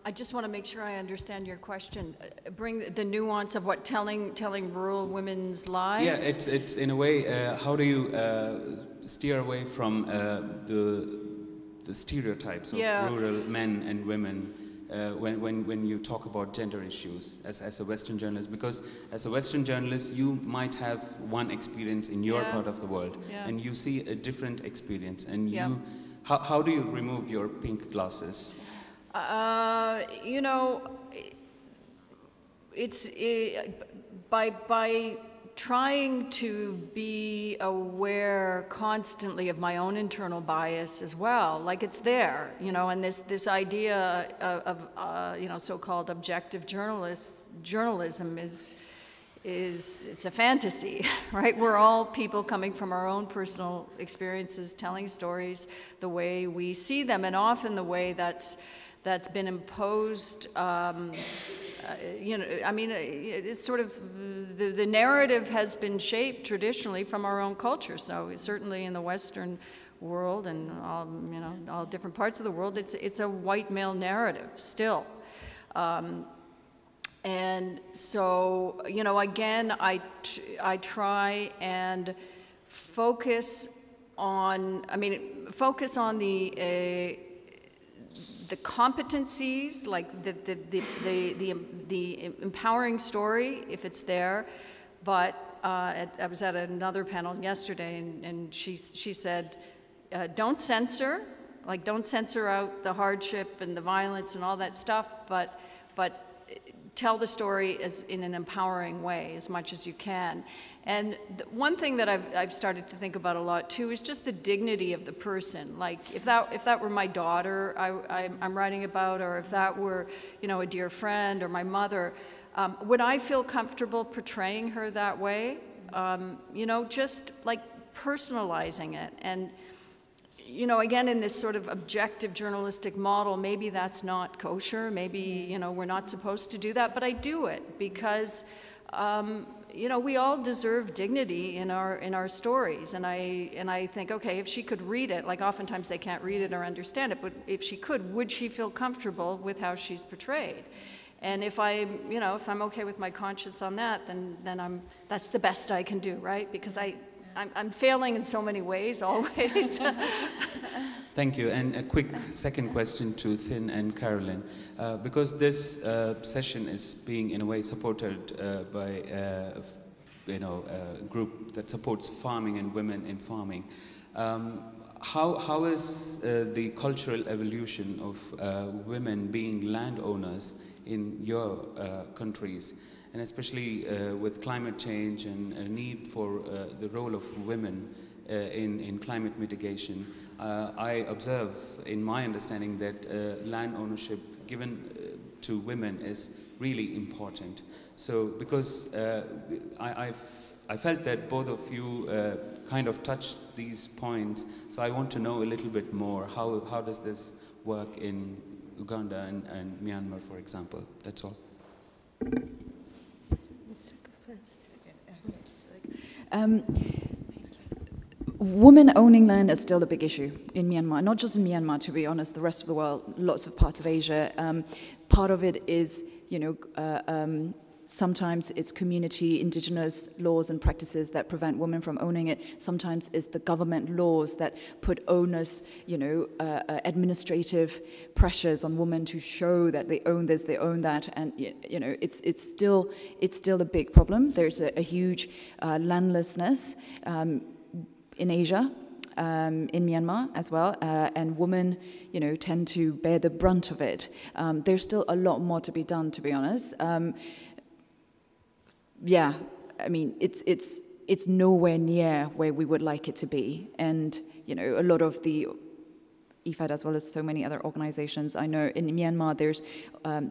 I just want to make sure I understand your question. Bring the nuance of what telling rural women's lives? Yeah, it's in a way, how do you steer away from the stereotypes of rural men and women when you talk about gender issues as a Western journalist? Because as a Western journalist, you might have one experience in your part of the world, and you see a different experience, and how do you remove your pink glasses? It's by trying to be aware constantly of my own internal bias as well, like it's there, and this idea of so-called objective journalism it's a fantasy, right? We're all people coming from our own personal experiences, telling stories the way we see them, and often the way that's been imposed, it's sort of, the narrative has been shaped traditionally from our own culture. So certainly in the Western world and all different parts of the world, it's a white male narrative still. And so, again, I try and focus on the competencies, like the empowering story, if it's there. But I was at another panel yesterday, and she said, don't censor, don't censor out the hardship and the violence and all that stuff, but tell the story in an empowering way as much as you can. And one thing that I've started to think about a lot too is just the dignity of the person. Like if that were my daughter I'm writing about, or if that were a dear friend or my mother, would I feel comfortable portraying her that way? Just like personalizing it. And again, in this sort of objective journalistic model, maybe that's not kosher, maybe, we're not supposed to do that, but I do it because, we all deserve dignity in our stories, and I think, okay, if she could read it, like oftentimes they can't read it or understand it, but if she could, would she feel comfortable with how she's portrayed? And if I'm okay with my conscience on that, then that's the best I can do, right? Because I'm failing in so many ways, always. Thank you. And a quick second question to Thin and Carolyn. Because this session is being, in a way, supported by a group that supports farming and women in farming. How is the cultural evolution of women being landowners in your countries, and especially with climate change and a need for the role of women in climate mitigation. I observe, in my understanding, that land ownership given to women is really important. So, because I felt that both of you kind of touched these points, so I want to know a little bit more. How does this work in Uganda and Myanmar, for example? That's all. Women owning land is still a big issue in Myanmar, not just in Myanmar, to be honest, the rest of the world, lots of parts of Asia. Part of it is, sometimes it's community, indigenous laws and practices that prevent women from owning it. Sometimes it's the government laws that put onus, administrative pressures on women to show that they own this, they own that, and it's still a big problem. There's a huge landlessness in Asia, in Myanmar as well, and women, tend to bear the brunt of it. There's still a lot more to be done, to be honest. Yeah, I mean, it's nowhere near where we would like it to be, and a lot of the IFAD, as well as so many other organizations. I know in Myanmar,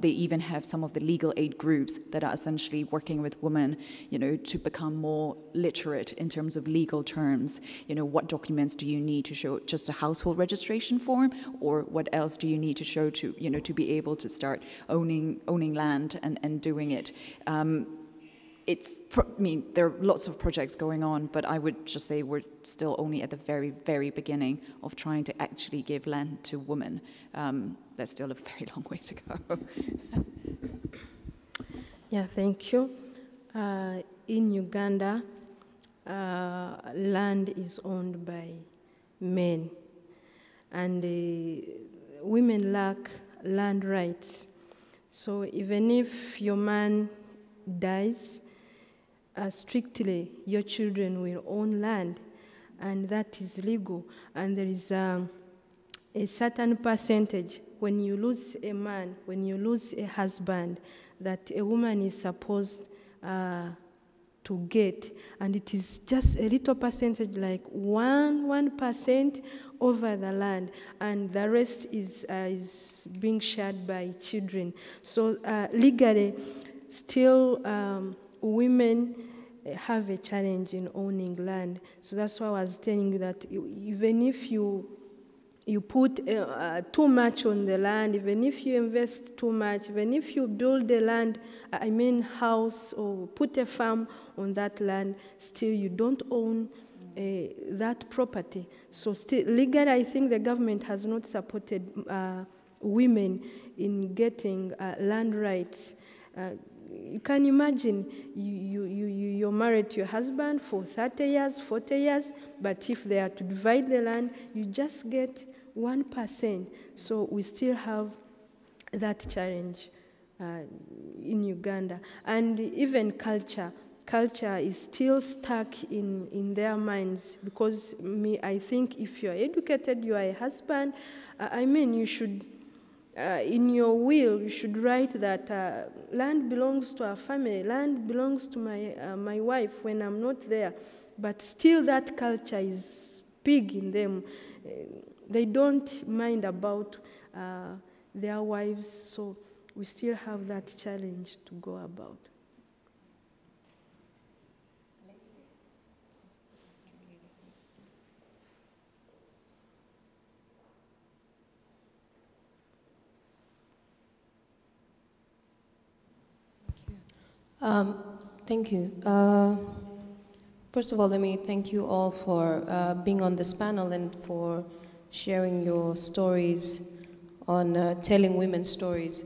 they even have some of the legal aid groups that are essentially working with women, to become more literate in terms of legal terms. What documents do you need to show? Just a household registration form, or what else do you need to show to, to be able to start owning land and doing it? There are lots of projects going on, but I would just say we're still only at the very, very beginning of trying to actually give land to women. There's still a very long way to go. Yeah, thank you. In Uganda, land is owned by men, and women lack land rights. So even if your man dies, strictly your children will own land, and that is legal. And there is a certain percentage when you lose a man, when you lose a husband, that a woman is supposed to get, and it is just a little percentage, like 1% over the land, and the rest is being shared by children. So legally, still women have a challenge in owning land. So that's why I was telling you that even if you put too much on the land, even if you invest too much, even if you build a land, house, or put a farm on that land, still you don't own that property. So still legally, I think the government has not supported women in getting land rights. You can imagine you're married to your husband for 30 years, 40 years, but if they are to divide the land, you just get 1%. So we still have that challenge in Uganda. And even culture is still stuck in their minds, because I think if you're educated, you are a husband, you should, in your will, you should write that land belongs to our family, land belongs to my wife when I'm not there. But still that culture is big in them. They don't mind about their wives, so we still have that challenge to go about. Thank you. First of all, let me thank you all for being on this panel and for sharing your stories on telling women's stories.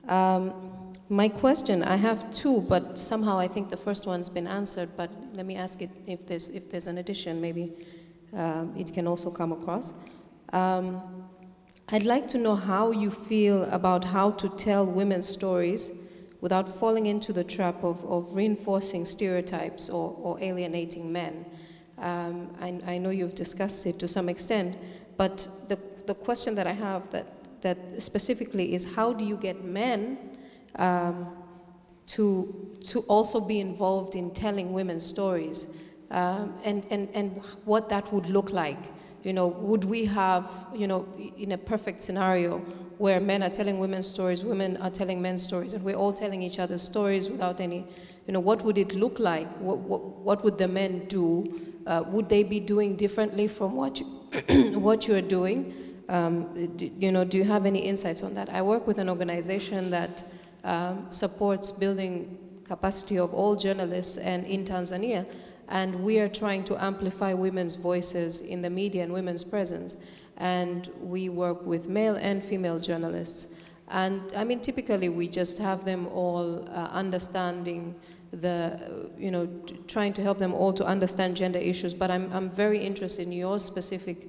My question, I have two, but somehow I think the first one's been answered, but let me ask it if there's an addition, maybe it can also come across. I'd like to know how you feel about how to tell women's stories without falling into the trap of reinforcing stereotypes or alienating men. I know you've discussed it to some extent, but the question that I have that specifically is, how do you get men to also be involved in telling women's stories, and what that would look like. You know, would we have, you know, in a perfect scenario where men are telling women's stories, women are telling men's stories, and we're all telling each other's stories without any, you know, what would it look like? What would the men do? Would they be doing differently from what what you're doing? You know, do you have any insights on that? I work with an organization that supports building capacity of all journalists and in Tanzania, and we are trying to amplify women's voices in the media and women's presence. And we work with male and female journalists. And I mean, typically we just have them all understanding the, you know, trying to help them all to understand gender issues. But I'm very interested in your specific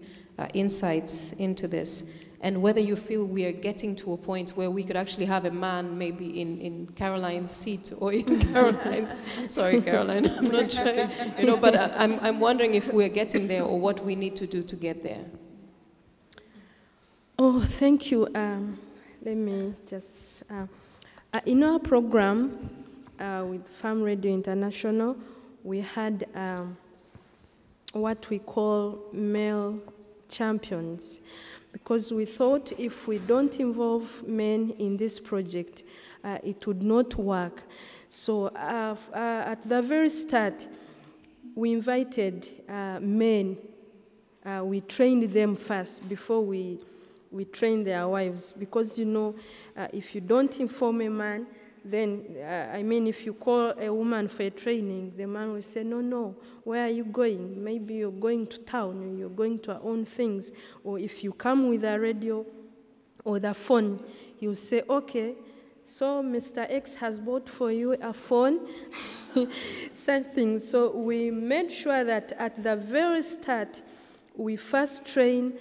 insights into this, and whether you feel we are getting to a point where we could actually have a man maybe in Caroline's seat, or in Caroline's, sorry Caroline, I'm not sure, you know, but I'm wondering if we're getting there, or what we need to do to get there. Oh, thank you. Let me just, in our program with Farm Radio International, we had what we call male champions, because we thought if we don't involve men in this project, it would not work. So at the very start, we invited men. We trained them first before we trained their wives, because, you know, if you don't inform a man, then, I mean, if you call a woman for a training, the man will say, no, no, where are you going? Maybe you're going to town, or you're going to our own things. Or if you come with a radio or the phone, he'll say, okay, so Mr. X has bought for you a phone, such things. So we made sure that at the very start, we first train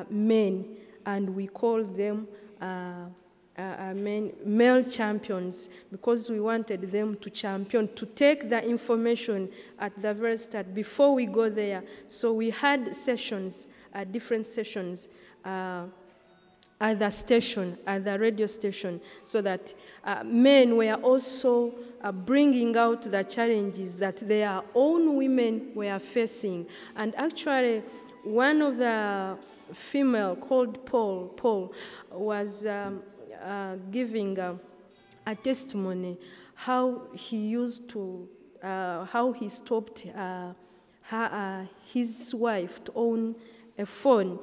men, and we call them male champions, because we wanted them to champion, to take the information at the very start before we go there. So we had sessions, different sessions, at the station, at the radio station, so that men were also bringing out the challenges that their own women were facing. And actually, one of the female called Paul was giving a testimony how he used to, how he stopped his wife to own a phone.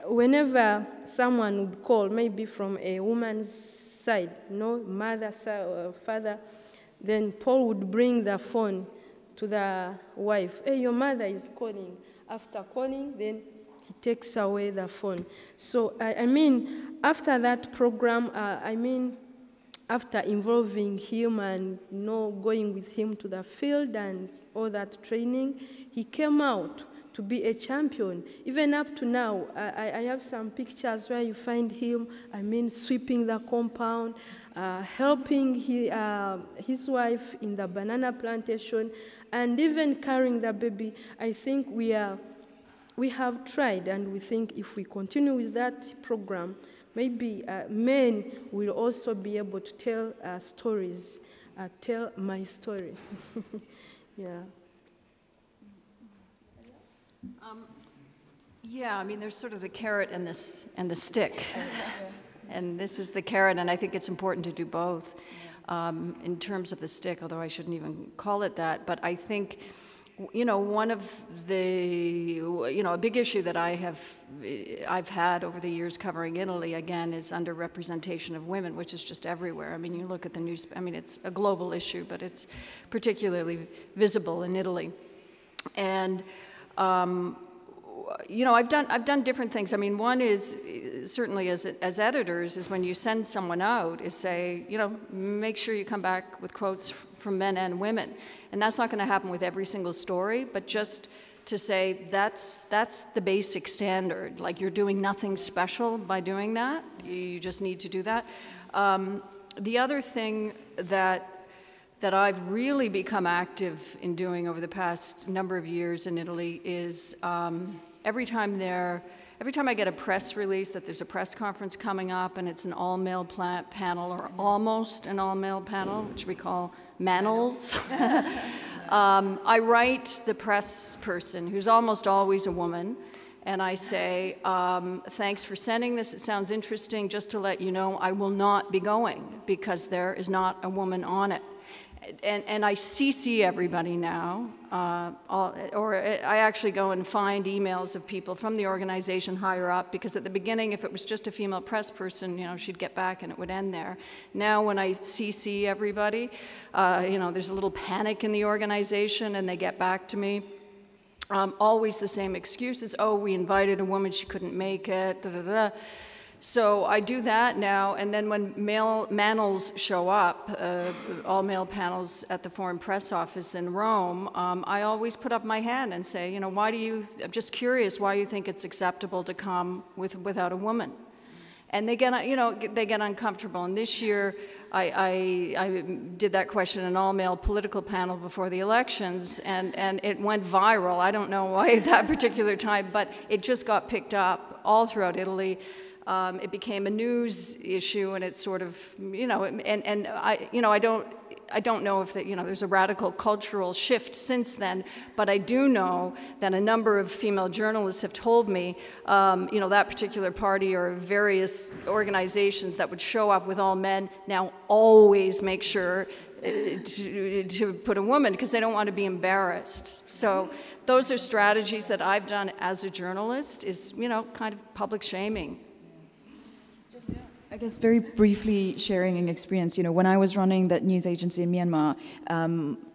Whenever someone would call, maybe from a woman's side, mother, or father, then Paul would bring the phone to the wife. Hey, your mother is calling. After calling, then he takes away the phone. So, I mean, after that program, after involving him and going with him to the field and all that training, he came out to be a champion. Even up to now, I have some pictures where you find him, sweeping the compound, helping his wife in the banana plantation, and even carrying the baby. I think we have tried, and we think if we continue with that program, maybe men will also be able to tell stories, tell my story. Yeah. Yeah, there's sort of the carrot and the stick. And this is the carrot, and I think it's important to do both in terms of the stick, although I shouldn't even call it that. But I think, one of the, a big issue that I've had over the years covering Italy, again, is underrepresentation of women, which is just everywhere. You look at the news, it's a global issue, but it's particularly visible in Italy. And I've done different things. One is certainly as editors is when you send someone out is say, make sure you come back with quotes from men and women. And that's not going to happen with every single story, but just to say that's the basic standard. Like, you're doing nothing special by doing that. You just need to do that. The other thing that I've really become active in doing over the past number of years in Italy is every time there every time I get a press release that there's a press conference coming up and it's an all-male panel or almost an all-male panel, which we call manels, I write the press person, who's almost always a woman, and I say, thanks for sending this, it sounds interesting, just to let you know I will not be going because there is not a woman on it. And I CC everybody now, or I actually go and find emails of people from the organization higher up, because at the beginning, if it was just a female press person, you know, she'd get back and it would end there. Now when I CC everybody, you know, there's a little panic in the organization and they get back to me. Always the same excuses. Oh, we invited a woman, she couldn't make it, da, da, da. So I do that now, and then when manels show up, all-male panels at the Foreign Press Office in Rome, I always put up my hand and say, you know, I'm just curious why you think it's acceptable to come without a woman. And they get, you know, they get uncomfortable. And this year, I did that question in an all-male political panel before the elections, and it went viral. I don't know why at that particular time, but it just got picked up all throughout Italy. It became a news issue, and it's sort of, you know, and I, you know, I don't know if that, you know, there's a radical cultural shift since then, but I do know that a number of female journalists have told me, you know, that particular party or various organizations that would show up with all men now always make sure to put a woman, because they don't want to be embarrassed. So those are strategies that I've done as a journalist, is, you know, kind of public shaming. I guess very briefly sharing an experience, you know, when I was running that news agency in Myanmar,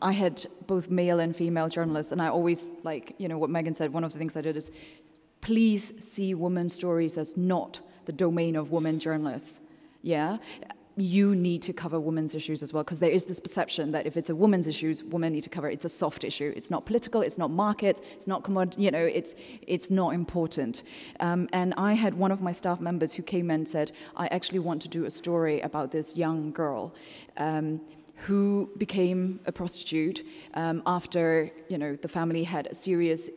I had both male and female journalists, and I always, like, you know, what Megan said, one of the things I did is, please see women's stories as not the domain of women journalists, yeah? You need to cover women's issues as well, because there is this perception that if it's a woman's issues, women need to cover it. It's a soft issue. It's not political. It's not market. It's not commodity. You know, it's not important. And I had one of my staff members who came in and said, I actually want to do a story about this young girl who became a prostitute after, you know, the family had a serious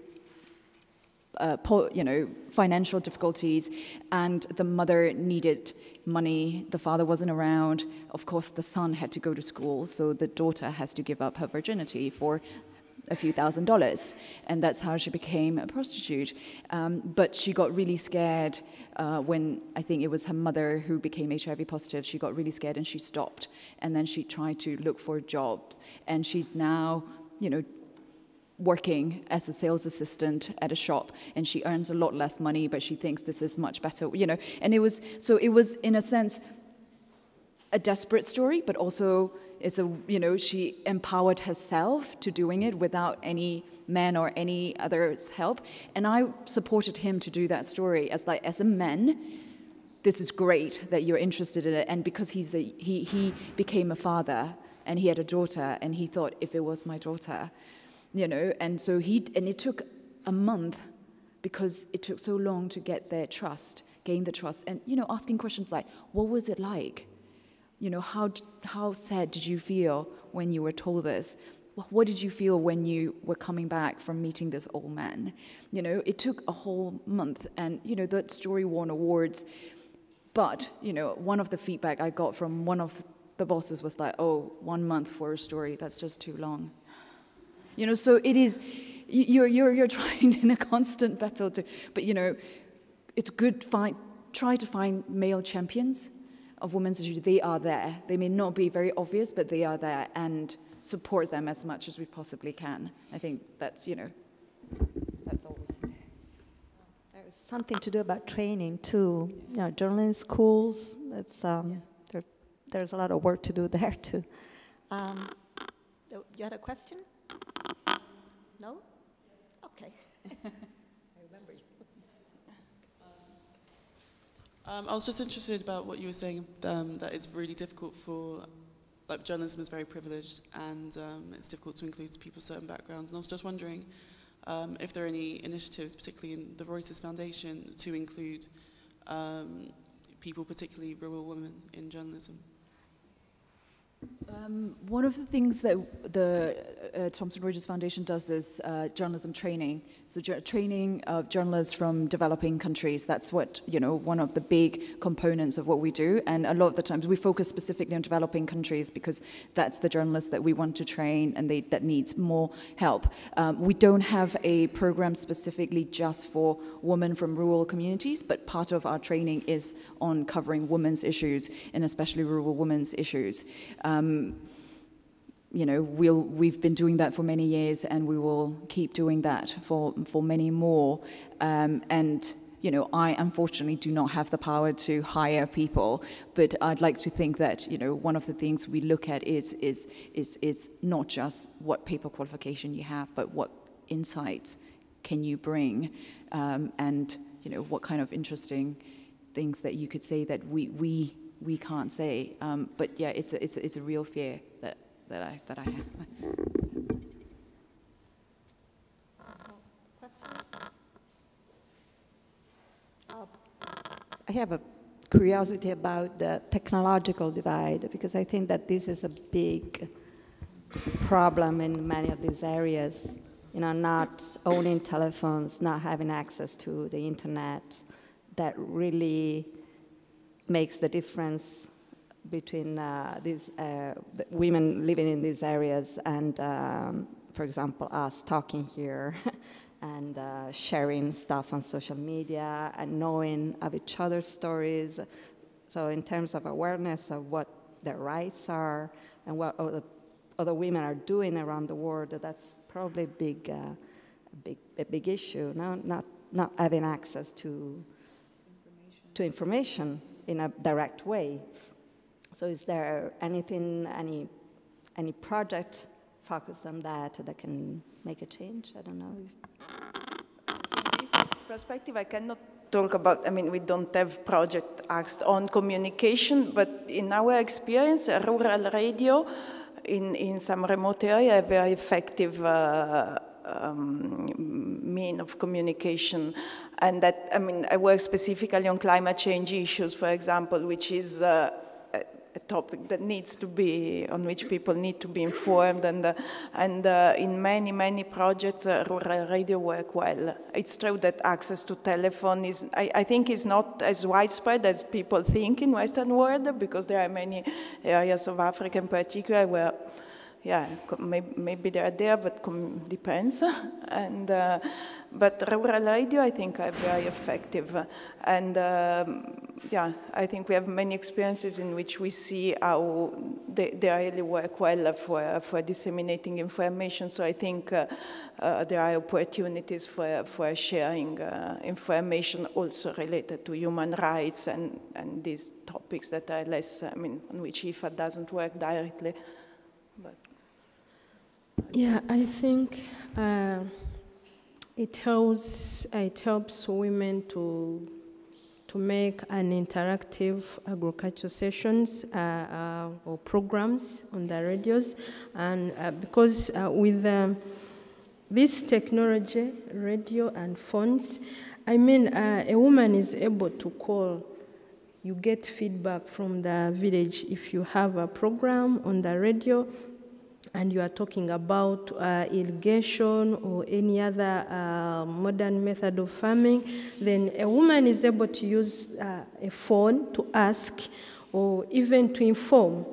you know, financial difficulties, and the mother needed money, the father wasn't around, of course the son had to go to school, so the daughter has to give up her virginity for a few $1,000s, and that's how she became a prostitute. But she got really scared when, I think it was her mother who became HIV positive. She got really scared and she stopped, and then she tried to look for jobs, and she's now, you know, working as a sales assistant at a shop, and she earns a lot less money, but she thinks this is much better, you know. And it was in a sense a desperate story, but also it's a, you know, she empowered herself to doing it without any man or any other's help. And I supported him to do that story as a man. This is great that you're interested in it, and because he became a father and he had a daughter, and he thought, if it was my daughter, you know, and so it took a month, because it took so long to get their trust, gain the trust, and, you know, asking questions like, what was it like? You know, how sad did you feel when you were told this? What did you feel when you were coming back from meeting this old man? You know, it took a whole month, and, you know, that story won awards. But, you know, one of the feedback I got from one of the bosses was like, oh, 1 month for a story, that's just too long. You know, so it is, you're trying in a constant battle to, but, you know, it's good, try to find male champions of women's issues. They are there. They may not be very obvious, but they are there, and support them as much as we possibly can. I think that's, you know, that's all we can do. There's something to do about training too. You know, journalism schools, it's, there's a lot of work to do there too. You had a question? No? Okay. I remember you. I was just interested about what you were saying, that it's really difficult for, like, journalism is very privileged, and it's difficult to include people with certain backgrounds. And I was just wondering if there are any initiatives, particularly in the Reuters Foundation, to include people, particularly rural women, in journalism. One of the things that Thomson Reuters Foundation does is journalism training. So training of journalists from developing countries. That's what, one of the big components of what we do. And a lot of the times we focus specifically on developing countries because that's the journalists that we want to train and that needs more help. We don't have a program specifically just for women from rural communities, but part of our training is on covering women's issues and especially rural women's issues. We've been doing that for many years, and we will keep doing that for many more. I unfortunately do not have the power to hire people, but I'd like to think that one of the things we look at is not just what paper qualification you have, but what insights can you bring, and what kind of interesting things that you could say that we can't say. But yeah, it's a real fear that I have. Questions? I have a curiosity about the technological divide, because I think that this is a big problem in many of these areas. Not owning telephones, not having access to the internet, that really makes the difference between these women living in these areas and, for example, us talking here and sharing stuff on social media and knowing of each other's stories. So in terms of awareness of what their rights are and what other women are doing around the world, that's probably a big issue. Not having access to information in a direct way. So is there anything, any project focused on that can make a change? I don't know. From this perspective, I cannot talk about, we don't have project asked on communication, but in our experience, rural radio in some remote area, a very effective mean of communication. And that, I work specifically on climate change issues, for example, which is a topic that on which people need to be informed, and in many projects, rural radio work well. It's true that access to telephone I think is not as widespread as people think in Western world, because there are many areas of Africa in particular where, yeah, maybe they are there, but depends. And but rural radio, I think, are very effective. And yeah, I think we have many experiences in which we see how they really work well for disseminating information. So I think there are opportunities for sharing information also related to human rights and these topics that are less, on which IFAD doesn't work directly. But yeah, I think it helps women to make an interactive agriculture sessions or programs on the radios, and because with this technology, radio and phones, a woman is able to call. You get feedback from the village if you have a program on the radio and you are talking about irrigation or any other modern method of farming, then a woman is able to use a phone to ask or even to inform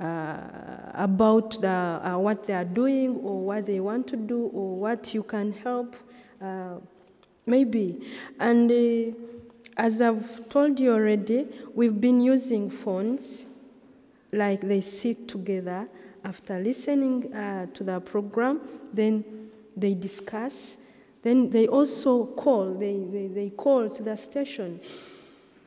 about what they are doing or what they want to do or what you can help, maybe. And as I've told you already, we've been using phones. Like they sit together after listening to the program, then they discuss, then they also call, they call to the station.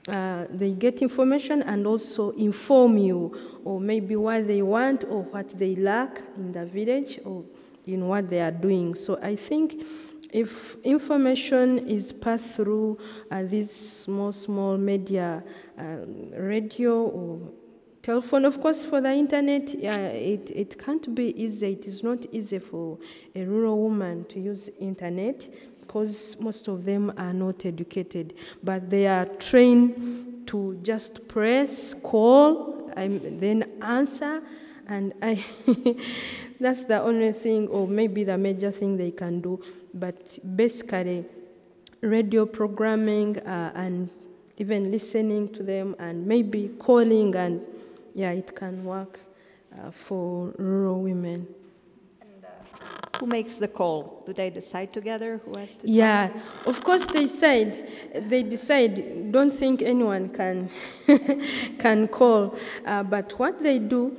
They get information and also inform you, or maybe what they want or what they lack in the village or in what they are doing. So I think if information is passed through these small media, radio or telephone, of course, for the internet, it can't be easy. It is not easy for a rural woman to use internet because most of them are not educated. But they are trained to just press, call, then answer. And That's the only thing, or maybe the major thing they can do. But basically, radio programming and even listening to them and maybe calling, and yeah, it can work for rural women. Who makes the call? Do they decide together who has to Yeah, of course they decide, don't think anyone can can call. But what they do,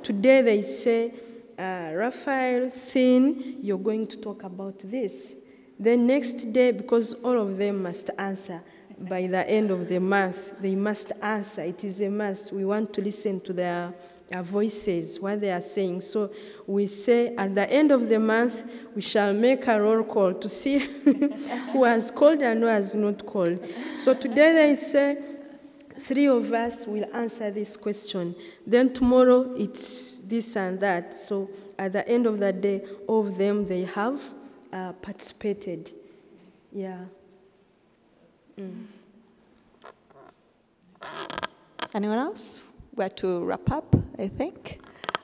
today they say, Raphael, Thin, you're going to talk about this. Then next day, because all of them must answer, by the end of the month, they must answer. It is a must. We want to listen to their voices, what they are saying. So we say at the end of the month, we shall make a roll call to see who has called and who has not called. So today they say 3 of us will answer this question. Then tomorrow it's this and that. So at the end of the day, all of them, they have participated. Yeah. Anyone else? Where to wrap up, I think.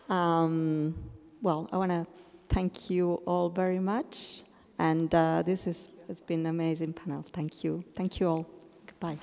Well, I want to thank you all very much. And this has been an amazing panel. Thank you. Thank you all. Goodbye.